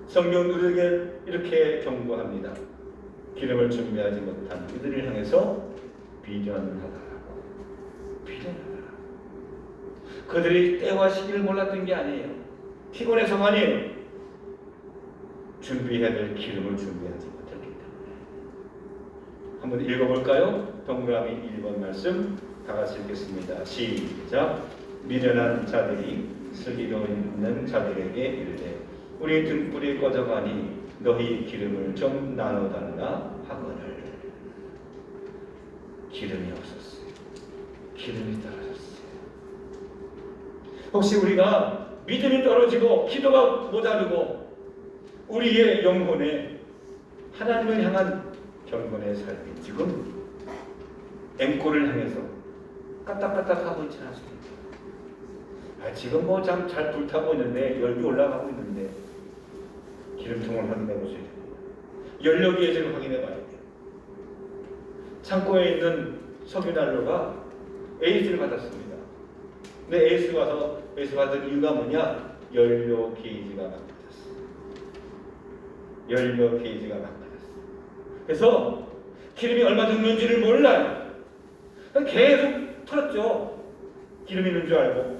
성경 우리에게 이렇게 경고합니다. 기름을 준비하지 못한 이들을 향해서 비전하다라고. 비전하다라. 그들이 때와 시기를 몰랐던 게 아니에요. 피곤해서가 아니에요. 준비해야 될 기름을 준비하지 못했기 때문에. 한번 읽어볼까요? 동그라미 1번 말씀 다 같이 읽겠습니다. 시작. 미련한 자들이 슬기로 있는 자들에게 이르되 우리 등불이 꺼져가니 너희 기름을 좀 나눠달라 하거늘. 기름이 없었어요. 기름이 떨어졌어요. 혹시 우리가 믿음이 떨어지고 기도가 모자르고 우리의 영혼에 하나님을 향한 경건의 삶이 지금 앵꼬를 향해서 까딱까딱하고 있지 않습니까? 지금 뭐 참 잘 불타고 있는데 열기 올라가고 있는데 기름통을 확인해 보셔야 됩니다. 연료 게이지를 확인해 봐야 돼요. 창고에 있는 석유난로가 에이스를 받았습니다. 근데 에이스 받은 이유가 뭐냐? 연료 게이지가 망가졌어요. 연료 게이지가 망가졌어요. 그래서 기름이 얼마 들었는지를 몰라요. 계속 털었죠. 기름이 있는 줄 알고.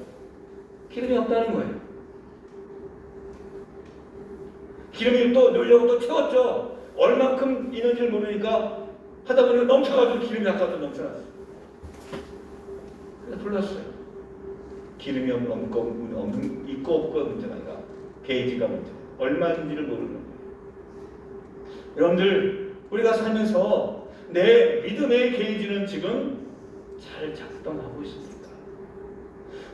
기름이 없다는 거예요. 기름이 또 넣으려고 또 채웠죠. 얼만큼 있는지를 모르니까 하다 보니까 넘쳐가지고 기름이 아까도 넘쳐났어요. 그래서 불렀어요. 기름이 있고 없고가 문제가 아니라 게이지가 문제예요. 얼마인지를 모르는 거예요. 여러분들 우리가 살면서 내 믿음의 게이지는 지금 잘 작동하고 있습니까?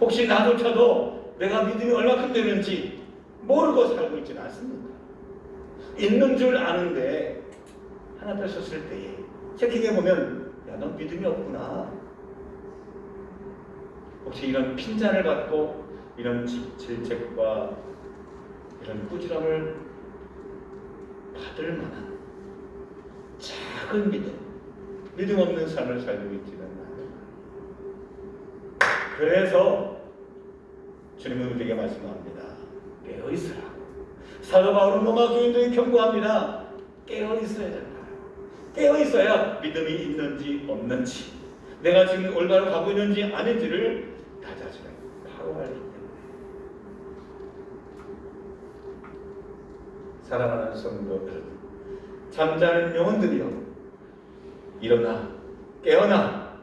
혹시 나조차도 내가 믿음이 얼마큼 되는지 모르고 살고 있지는 않습니까? 있는 줄 아는데 하나 뺐었을 때에 체킹해보면 야, 넌 믿음이 없구나. 혹시 이런 핀잔을 받고 이런 질책과 이런 꾸지람을 받을 만한 작은 믿음 없는 삶을 살고 있지는 않아요. 그래서 주님은 우리에게 말씀합니다. 깨어있으라. 사도 바울은 로마 교인들에게 경고합니다. 깨어있어야 된다. 깨어있어야 믿음이 있는지 없는지 내가 지금 올바로 가고 있는지 아닌지를 다자주는 바로 알기 때문에. 사랑하는 성도들, 잠자는 영혼들이여 일어나 깨어나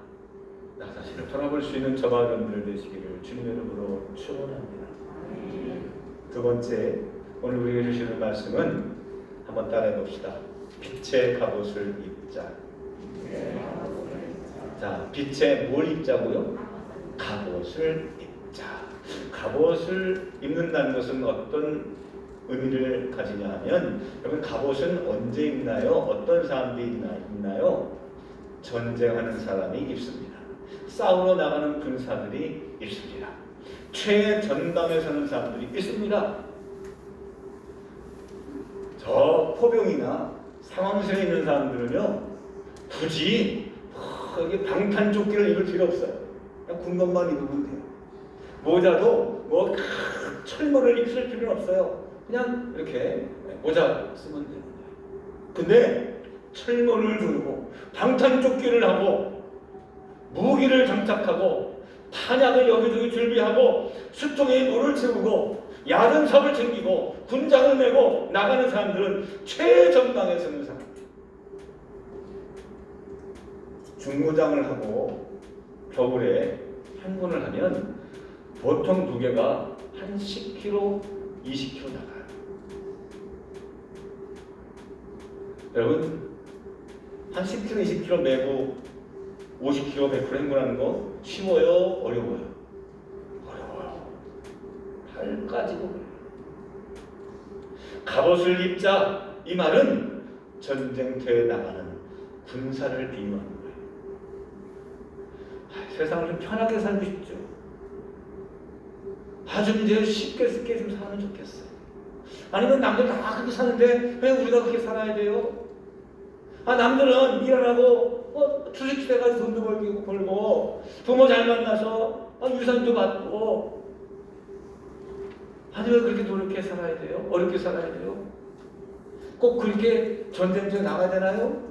나 자신을 돌아볼 수 있는 저와 여러분들 되시기를 주님의 이름으로 축원합니다. 두 번째, 오늘 우리에게 주시는 말씀은 한번 따라해 봅시다. 빛의 갑옷을 입자. 자, 빛에 뭘 입자고요? 갑옷을 입자. 갑옷을 입는다는 것은 어떤 의미를 가지냐 하면, 여러분 갑옷은 언제 입나요? 어떤 사람들이 입나요? 전쟁하는 사람이 입습니다. 싸우러 나가는 군사들이 입습니다. 최전방에 서는 사람들이 있습니다. 저 포병이나 상황실에 있는 사람들은요 굳이 여기 방탄조끼를 입을 필요 없어요. 그냥 군것만 입으면 돼요. 모자도 뭐 철모를 입을 필요는 없어요. 그냥 이렇게 모자 쓰면 되는 거예요. 근데 철모를 두르고 방탄조끼를 하고 무기를 장착하고 탄약을 여기저기 준비하고 수통에 물을 채우고 야전삽을 챙기고 군장을 메고 나가는 사람들은 최전방에 서는 사람. 중무장을 하고 겨울에 행군을 하면 보통 무게가 한 10kg, 20kg 나가요. 여러분 한 10km, 20km 메고 50km, 100km 행군하는 거 쉬워요? 어려워요? 어려워요. 발까지도 그래요. 갑옷을 입자, 이 말은 전쟁터에 나가는 군사를 비유하는 거예요. 세상을 좀 편하게 살고 싶죠. 좀 이제 쉽게 좀 사면 좋겠어요. 아니면 남들 다 그렇게 사는데 왜 우리가 그렇게 살아야 돼요? 남들은 일어나고 주식시대가서 돈도 벌고 부모 잘 만나서 유산도 받고 왜 그렇게 노력해 살아야 돼요? 어렵게 살아야 돼요? 꼭 그렇게 전쟁터에 나가야 되나요?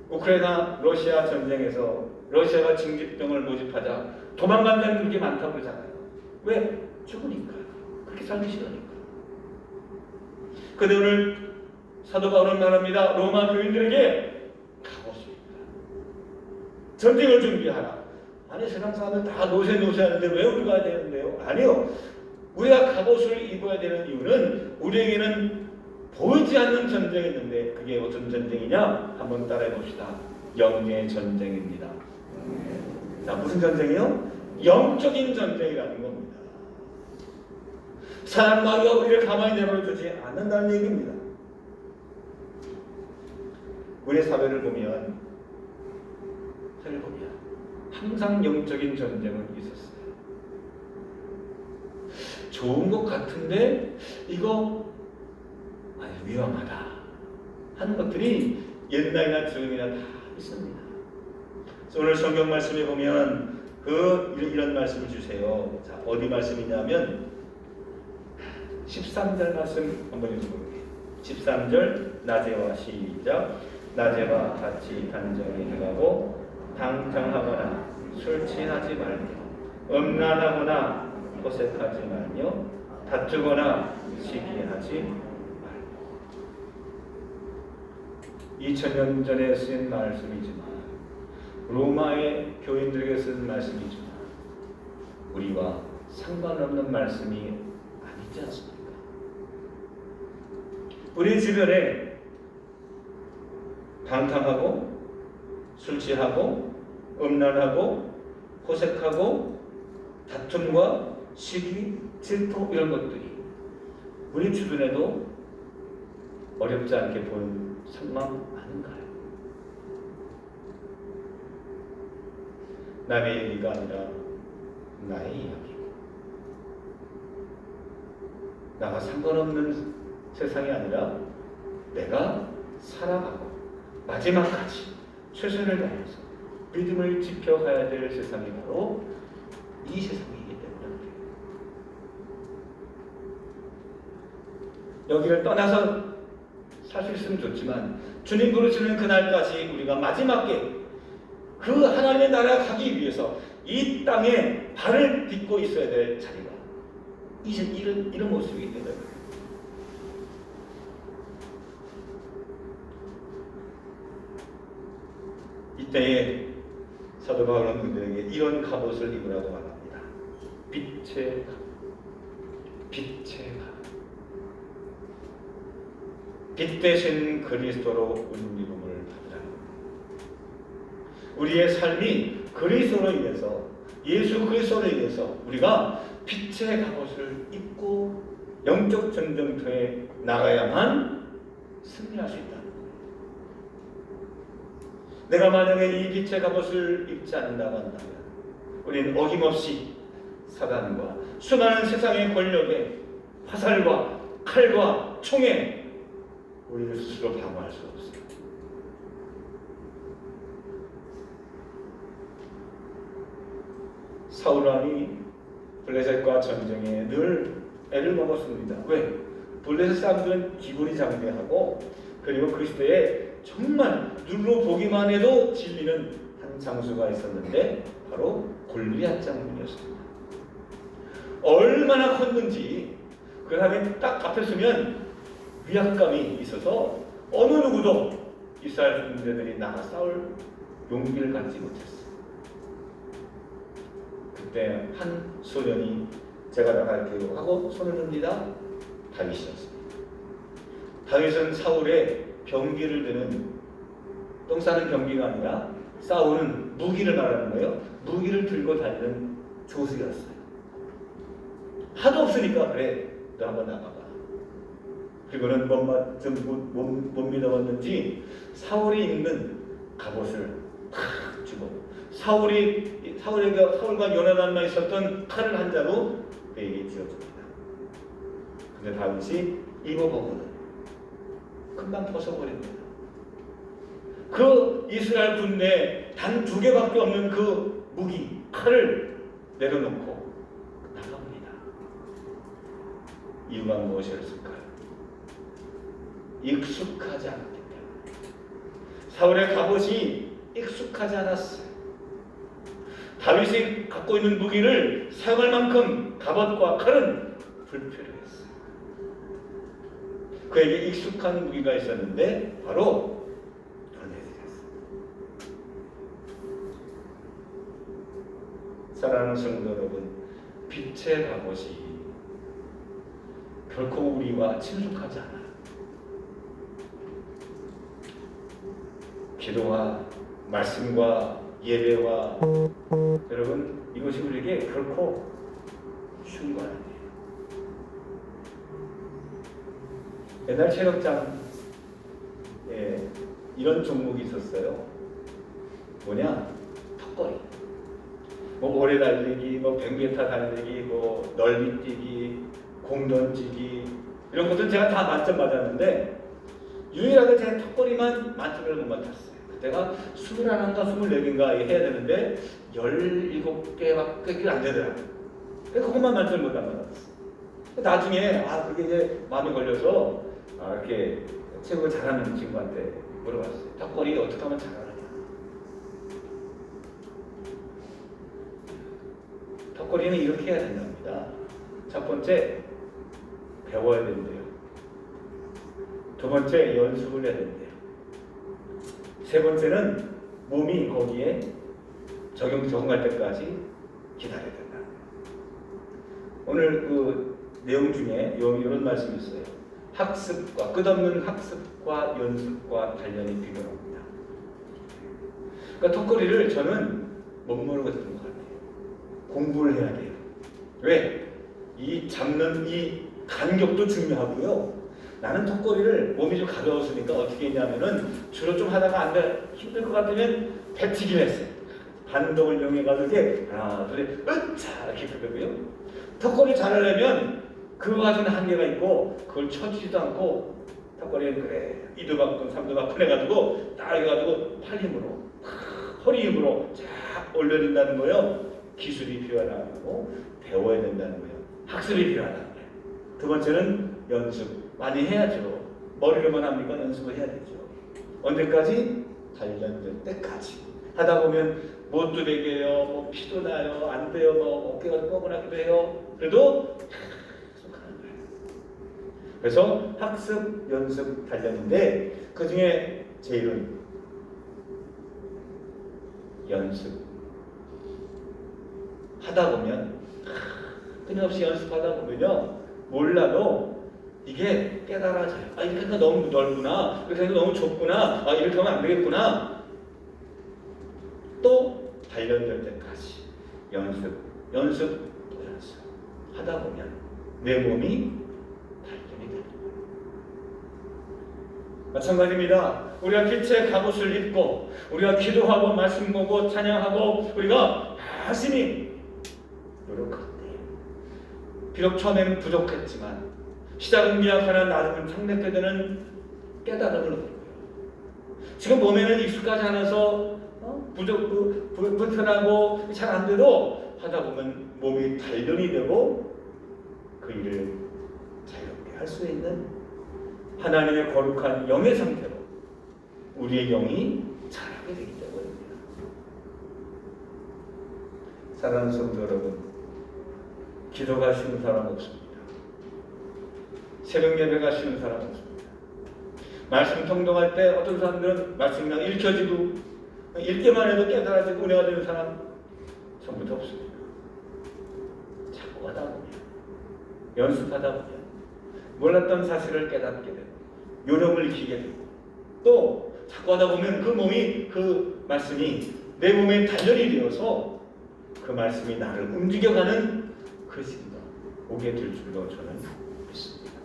우크라이나 러시아 전쟁에서 러시아가 징집병을 모집하자 도망간 사람이 그렇게 많다고 그러잖아요. 왜? 죽으니까. 그렇게 살기 싫으니까. 근데 오늘 사도 바울은 말합니다. 로마 교인들에게 갑옷입니다. 전쟁을 준비하라. 아니 세상 사람들 다 노세하는데 왜 우리가 해야 되는데요? 아니요. 우리가 갑옷을 입어야 되는 이유는 우리에게는 보이지 않는 전쟁이 있는데 그게 어떤 전쟁이냐? 한번 따라해 봅시다. 영의 전쟁입니다. 자, 무슨 전쟁이요? 영적인 전쟁이라는 겁니다. 사람 마귀가 우리를 가만히 내버려두지 않는다는 얘기입니다. 우리 사회를 보면 항상 영적인 전쟁은 있었어요. 좋은 것 같은데 이거 위험하다 하는 것들이 옛날이나 지금이나 다 있습니다. 오늘 성경 말씀에 보면 이런 말씀을 주세요. 자, 어디 말씀이냐면 13절 말씀 한번 읽어볼게요. 13절 낮에와 시작. 낮에와 같이 단정히 행하고 당정하거나 술 취하지 말며 음란하거나 호색하지 말며 다투거나 시기하지 말고. 2000년 전에 쓴 말씀이지만 로마의 교인들에게 쓴 말씀이지만 우리와 상관없는 말씀이 아니지 않습니까? 우리 주변에 방탕하고 술 취하고 음란하고 호색하고 다툼과 시기, 질투 이런 것들이 우리 주변에도 어렵지 않게 보이는 상황 아닌가요? 남의 얘기가 아니라 나의 이야기. 나와 상관없는 세상이 아니라 내가 살아가고 마지막까지 최선을 다해서 믿음을 지켜가야 될 세상이 바로 이 세상이기 때문에 여기를 떠나서 살 수 있으면 좋지만 주님 부르시는 그날까지 우리가 마지막에 그 하나님의 나라에 가기 위해서 이 땅에 발을 딛고 있어야 될 자리가 이런 모습이기 때문에 이때에 사도 바울은 그들에게 이런 갑옷을 입으라고 말합니다. 빛의 갑. 빛 대신 그리스도로 은밀음을 받으라는 겁니다. 우리의 삶이 그리스도로 인해서 예수 그리스도로 인해서 우리가 빛의 갑옷을 입고 영적 전쟁터에 나가야만 승리할 수 있다는 거예요. 내가 만약에 이 빛의 갑옷을 입지 않는다고 한다면 우리는 어김없이 사단과 수많은 세상의 권력에 화살과 칼과 총에 우리를 스스로 방어할 수 없어요. 사울 왕이 블레셋과 전쟁에 늘 애를 먹었습니다. 왜? 블레셋 사람들은 기분이 장대하고 그리고 그리스도에 정말 눈으로 보기만 해도 질리는 한 장수가 있었는데 바로 골리앗 장군이었습니다. 얼마나 컸는지 그 사람이 딱 앞에 서면 위압감이 있어서 어느 누구도 이스라엘 군대들이 나가 싸울 용기를 갖지 못했어요. 그때 한 소년이 제가 나갈게요 하고 손을 듭니다. 다윗이었습니다. 다윗은 사울의 병기를 드는 똥 싸는 경기가 아니라 싸우는 무기를 말하는 거예요. 무기를 들고 다니는 조수였어요. 하도 없으니까 그래, 너 한번 나가봐. 그리고는 못 믿어봤는지 사울이 입는 갑옷을 탁 주고 사울과 요나단만 있었던 칼을 한 자루 그에게 쥐어줍니다. 근데 다윗이 입어보고는 금방 벗어버립니다. 그 이스라엘 군대 단 2개밖에 없는 그 무기 칼을 내려놓고 나갑니다. 이유가 무엇이었을까요? 익숙하지 않았기 때문에. 사울의 갑옷이 익숙하지 않았어요. 다윗이 갖고 있는 무기를 사용할 만큼 갑옷과 칼은 불필요했어요. 그에게 익숙한 무기가 있었는데 바로 도네스였어요. 사랑하는 성도 여러분, 빛의 갑옷이 결코 우리와 친숙하지 않아요. 기도와 말씀과 예배와 여러분, 이것이 우리에게 결코 쉬운 건 아니에요. 옛날 체력장에 이런 종목이 있었어요. 뭐냐? 턱걸이. 뭐 오래 달리기, 뭐 100m 달리기, 뭐 넓이뛰기, 공 던지기 이런 것들 제가 다 만점 받았는데 유일하게 제가 턱걸이만 만점을 못 맞았어요. 그때가 21인가 24개인가 해야 되는데 17개밖에 안 되더라고요. 그래서 그것만 만점을 못 받았어요. 나중에 그게 이제 마음에 걸려서 이렇게 체육을 잘하는 친구한테 물어봤어요. 턱걸이 어떻게 하면 잘하느냐. 턱걸이는 이렇게 해야 된답니다. 첫 번째, 배워야 된대요. 두 번째, 연습을 해야 된대요. 세 번째는 몸이 거기에 적응할 때까지 기다려야 된다. 오늘 그 내용 중에 이런 말씀이 있어요. 학습과 끝없는 학습과 연습과 단련이 필요합니다. 그러니까 턱걸이를 저는 못 모르고 했던 것 같아요. 공부를 해야 돼요. 왜? 이 잡는 이 간격도 중요하고요. 나는 턱걸이를 몸이 좀 가벼웠으니까 어떻게 했냐면은 주로 좀 하다가 안 돼, 힘들 것 같으면 배치기를 했어요. 반동을 이용해가지고 이렇게 하나 둘 으차 이렇게 하거든요. 턱걸이 잘하려면 그거 가지고는 한계가 있고 그걸 쳐주지도 않고 턱걸이는 그래 2도박근 3도박근 해가지고 딱 해가지고 팔 힘으로 허리 힘으로 쫙 올려준다는 거예요. 기술이 필요하다는 거고 배워야 된다는 거예요. 학습이 필요하다는 거예요. 두 번째는 연습 많이 해야죠. 머리로만 합니까? 연습을 해야 되죠. 언제까지? 단련될 때까지. 하다 보면 못도 되게요, 뭐 피도 나요, 안 돼요, 뭐 어깨가 뻐근하기도 해요. 그래도 계속 하는 거예요. 그래서 학습, 연습, 단련인데 그 중에 제일은 연습. 하다 보면 끊임없이 연습하다 보면요 몰라도 이게 깨달아져요. 이렇게 하니까 너무 넓구나, 이렇게 하니까 너무 좁구나, 이렇게 하면 안 되겠구나. 또 단련될 때까지 연습 또 연습 하다 보면 내 몸이 단련이 됩니다. 마찬가지입니다. 우리가 빛의 갑옷을 입고 우리가 기도하고 말씀 보고 찬양하고 우리가 열심히 노력합니다. 비록 처음에는 부족했지만 시작은 미약하나 나중은 창백하게 되는 깨달음을 얻고요. 지금 몸에는 익숙하지 않아서 불편하고 잘 안 돼도 하다 보면 몸이 단련이 되고 그 일을 자유롭게 할 수 있는 하나님의 거룩한 영의 상태로 우리의 영이 자라게 되기 때문입니다. 사랑하는 성도 여러분, 기도가 쉬운 사람 없습니다. 새벽 예배가 쉬운 사람 없습니다. 말씀 통독할 때 어떤 사람들은 말씀이 그냥 읽혀지고 읽기만 해도 깨달아지고 은혜가 되는 사람 전부터 없습니다. 자꾸 하다 보면 연습하다 보면 몰랐던 사실을 깨닫게 되고 요령을 익히게 되고 또 자꾸 하다 보면 그 몸이 그 말씀이 내 몸에 단련이 되어서 그 말씀이 나를 움직여가는 그 시기가 오게 될 줄로 저는 믿습니다.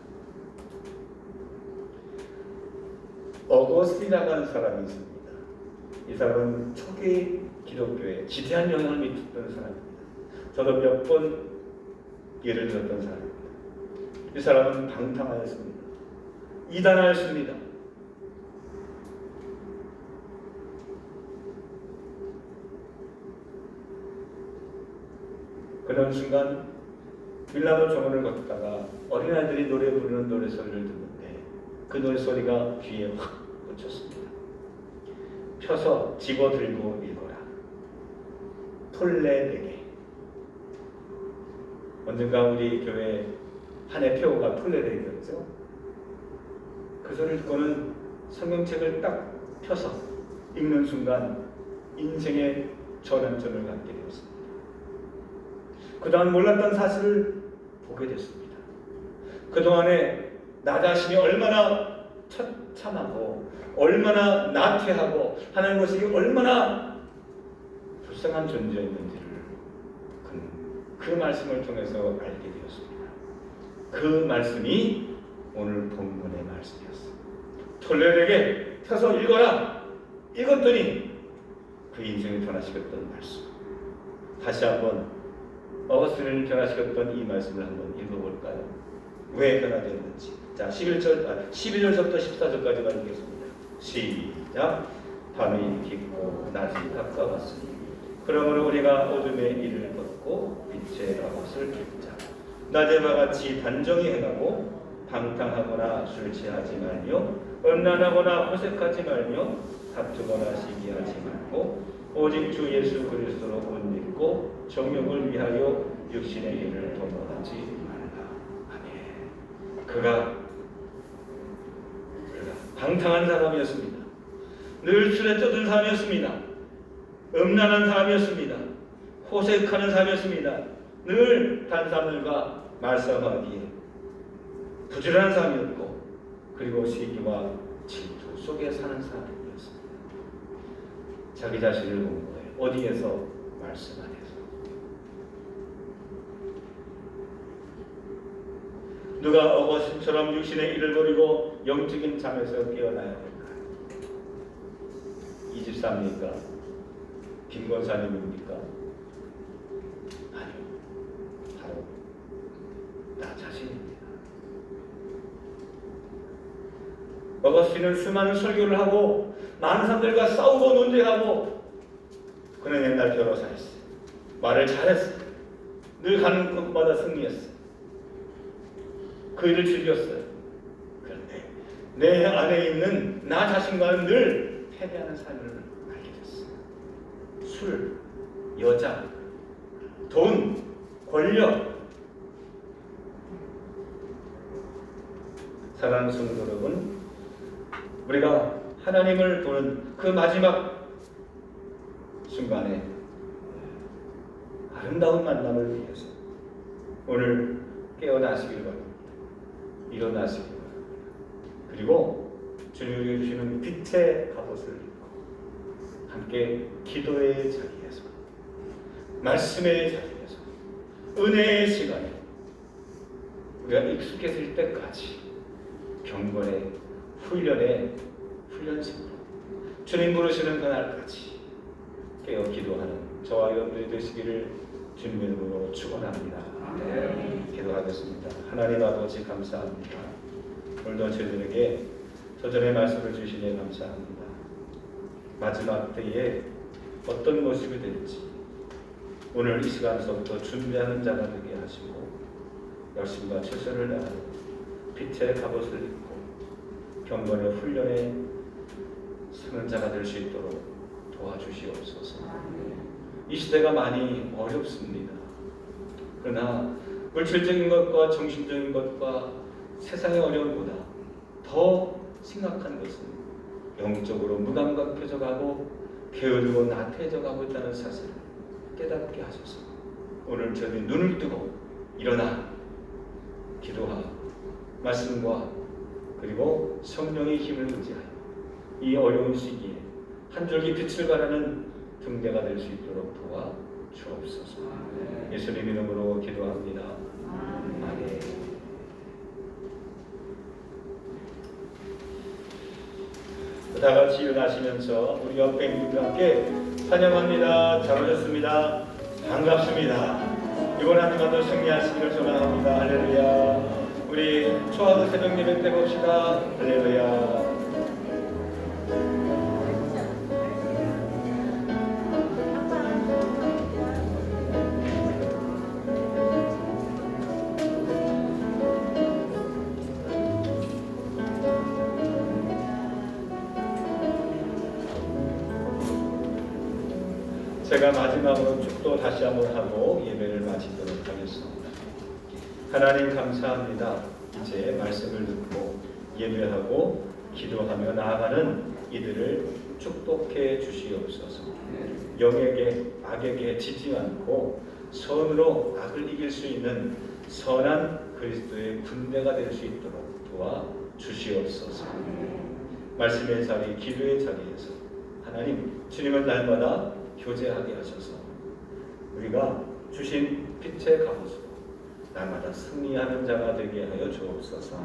어거스틴이라고 하는 사람이 있습니다. 이 사람은 초기 기독교에 지대한 영향을 미쳤던 사람입니다. 저도 몇 번 예를 들었던 사람입니다. 이 사람은 방탕하였습니다. 이단하였습니다. 그런 순간 밀라노 정원을 걷다가 어린아이들이 노래 부르는 노래소리를 듣는데 그 노래소리가 귀에 확 꽂혔습니다. 펴서 집어들고 읽어라. 톨레데게. 언젠가 우리 교회 한 해 표어가 톨레데게였죠. 그 소리를 듣고는 성경책을 딱 펴서 읽는 순간 인생의 전환점을 갖게 되었습니다. 그동안 몰랐던 사실을 보게 됐습니다. 그동안에 나 자신이 얼마나 처참하고 얼마나 나태하고 하나님 모습이 얼마나 불쌍한 존재였는지를 그 말씀을 통해서 알게 되었습니다. 그 말씀이 오늘 본문의 말씀이었습니다. 톨레데게 펴서 읽어라. 읽었더니 그 인생을 변화시켰던 말씀. 다시 한번 어거스틴을 변화시켰던 이 말씀을 한번 읽어볼까요? 왜 변화되었는지. 자, 12절부터 14절까지만 읽겠습니다. 시작. 밤이 깊고 낮이 가까웠으니 그러므로 우리가 어둠의 일을 걷고 빛의 갑옷을 입자. 낮에와 같이 단정히 행하고 방탕하거나 술 취하지 말며 음란하거나 호색하지 말며 다투거나 시기하지 말고 오직 주 예수 그리스도로 옷 입고 정욕을 위하여 육신의 일을 도모하지 말라. 아멘. 그가 방탕한 사람이었습니다. 늘 술에 젖은 사람이었습니다. 음란한 사람이었습니다. 호색하는 사람이었습니다. 늘 다른 사람들과 말싸움하기에 부지런한 사람이었고 그리고 시기와 질투 속에 사는 사람이었습니다. 자기 자신을 본 거예요. 어디에서? 말씀 안에서. 누가 어거스틴처럼 육신의 일을 버리고 영적인 잠에서 깨어나야 할까요? 이 집사입니까? 김권사님입니까? 아니요. 바로 나 자신입니다. 어거스틴은 수많은 설교를 하고 많은 사람들과 싸우고 논쟁하고 그는 옛날 변호사였어요. 말을 잘했어요. 늘 가는 곳마다 승리했어요. 그 일을 즐겼어요. 그런데 내 안에 있는 나 자신과는 늘 패배하는 삶을 알게 됐어요. 술, 여자, 돈, 권력. 사랑하는 성도 여러분, 우리가 하나님을 보는 그 마지막 순간에 아름다운 만남을 위해서 오늘 깨어나시길 바랍니다. 일어나시길 바랍니다. 그리고 주님이 주시는 빛의 갑옷을 입고 함께 기도의 자리에서 말씀의 자리에서 은혜의 시간에 우리가 익숙해질 때까지 경건의 훈련심으로 주님 부르시는 그날까지 깨어 기도하는 저와 여러분들이 되시기를 주님의 이름으로 축원합니다. 기도하겠습니다. 하나님 아버지 감사합니다. 오늘도 저희들에게 저전의 말씀을 주시니 감사합니다. 마지막 때에 어떤 모습이 될지 오늘 이 시간서부터 준비하는 자가 되게 하시고 열심과 최선을 다하여 빛의 갑옷을 입고 경건의 훈련에 서는 자가 될 수 있도록 도와주시옵소서. 이 시대가 많이 어렵습니다. 그러나 물질적인 것과 정신적인 것과 세상의 어려움보다 더 심각한 것은 영적으로 무감각해져가고 게으르고 나태해져가고 있다는 사실을 깨닫게 하소서. 오늘 저희 눈을 뜨고 일어나 기도하고 말씀과 그리고 성령의 힘을 의지하여 이 어려운 시기에 한 줄기 빛을 발하는 등대가 될 수 있도록 도와 주옵소서. 예수님 이름으로 기도합니다. 아멘. 다 같이 일어나시면서 우리 옆에 있는 분과 함께 찬양합니다. 잘 오셨습니다. 반갑습니다. 이번 한 주간도 승리하시기를 소망합니다. 할렐루야. 우리 초하루 새벽 예배 때 봅시다. 할렐루야. 제가 마지막으로 축도 다시 한번 하고 예배를 마치도록 하겠습니다. 하나님 감사합니다. 이제 말씀을 듣고 예배하고 기도하며 나아가는 이들을 축복해 주시옵소서. 영에게 악에게 지지 않고 선으로 악을 이길 수 있는 선한 그리스도의 군대가 될 수 있도록 도와 주시옵소서. 말씀의 자리, 기도의 자리에서 하나님 주님은 날마다 교제하게 하셔서 우리가 주신 빛의 갑옷으로 날마다 승리하는 자가 되게 하여 주옵소서.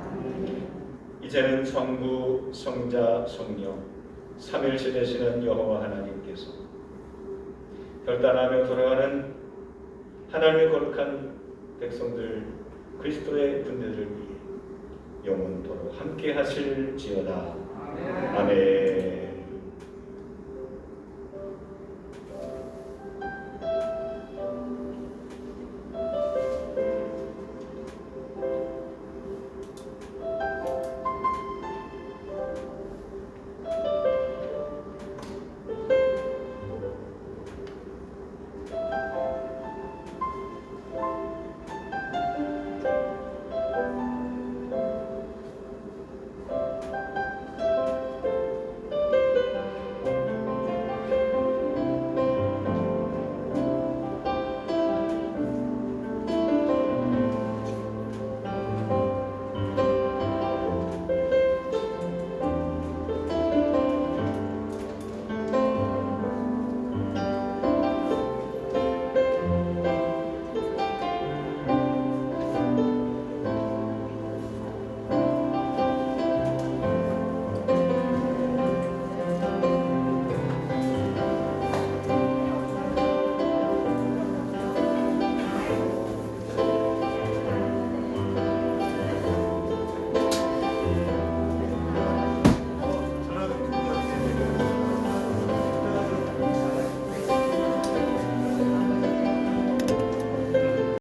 이제는 성부, 성자, 성령 삼일체 되시는 여호와 하나님께서 결단하며 돌아가는 하나님의 거룩한 백성들 그리스도의 군대를 위해 영원토록 함께 하실지어다. 아멘.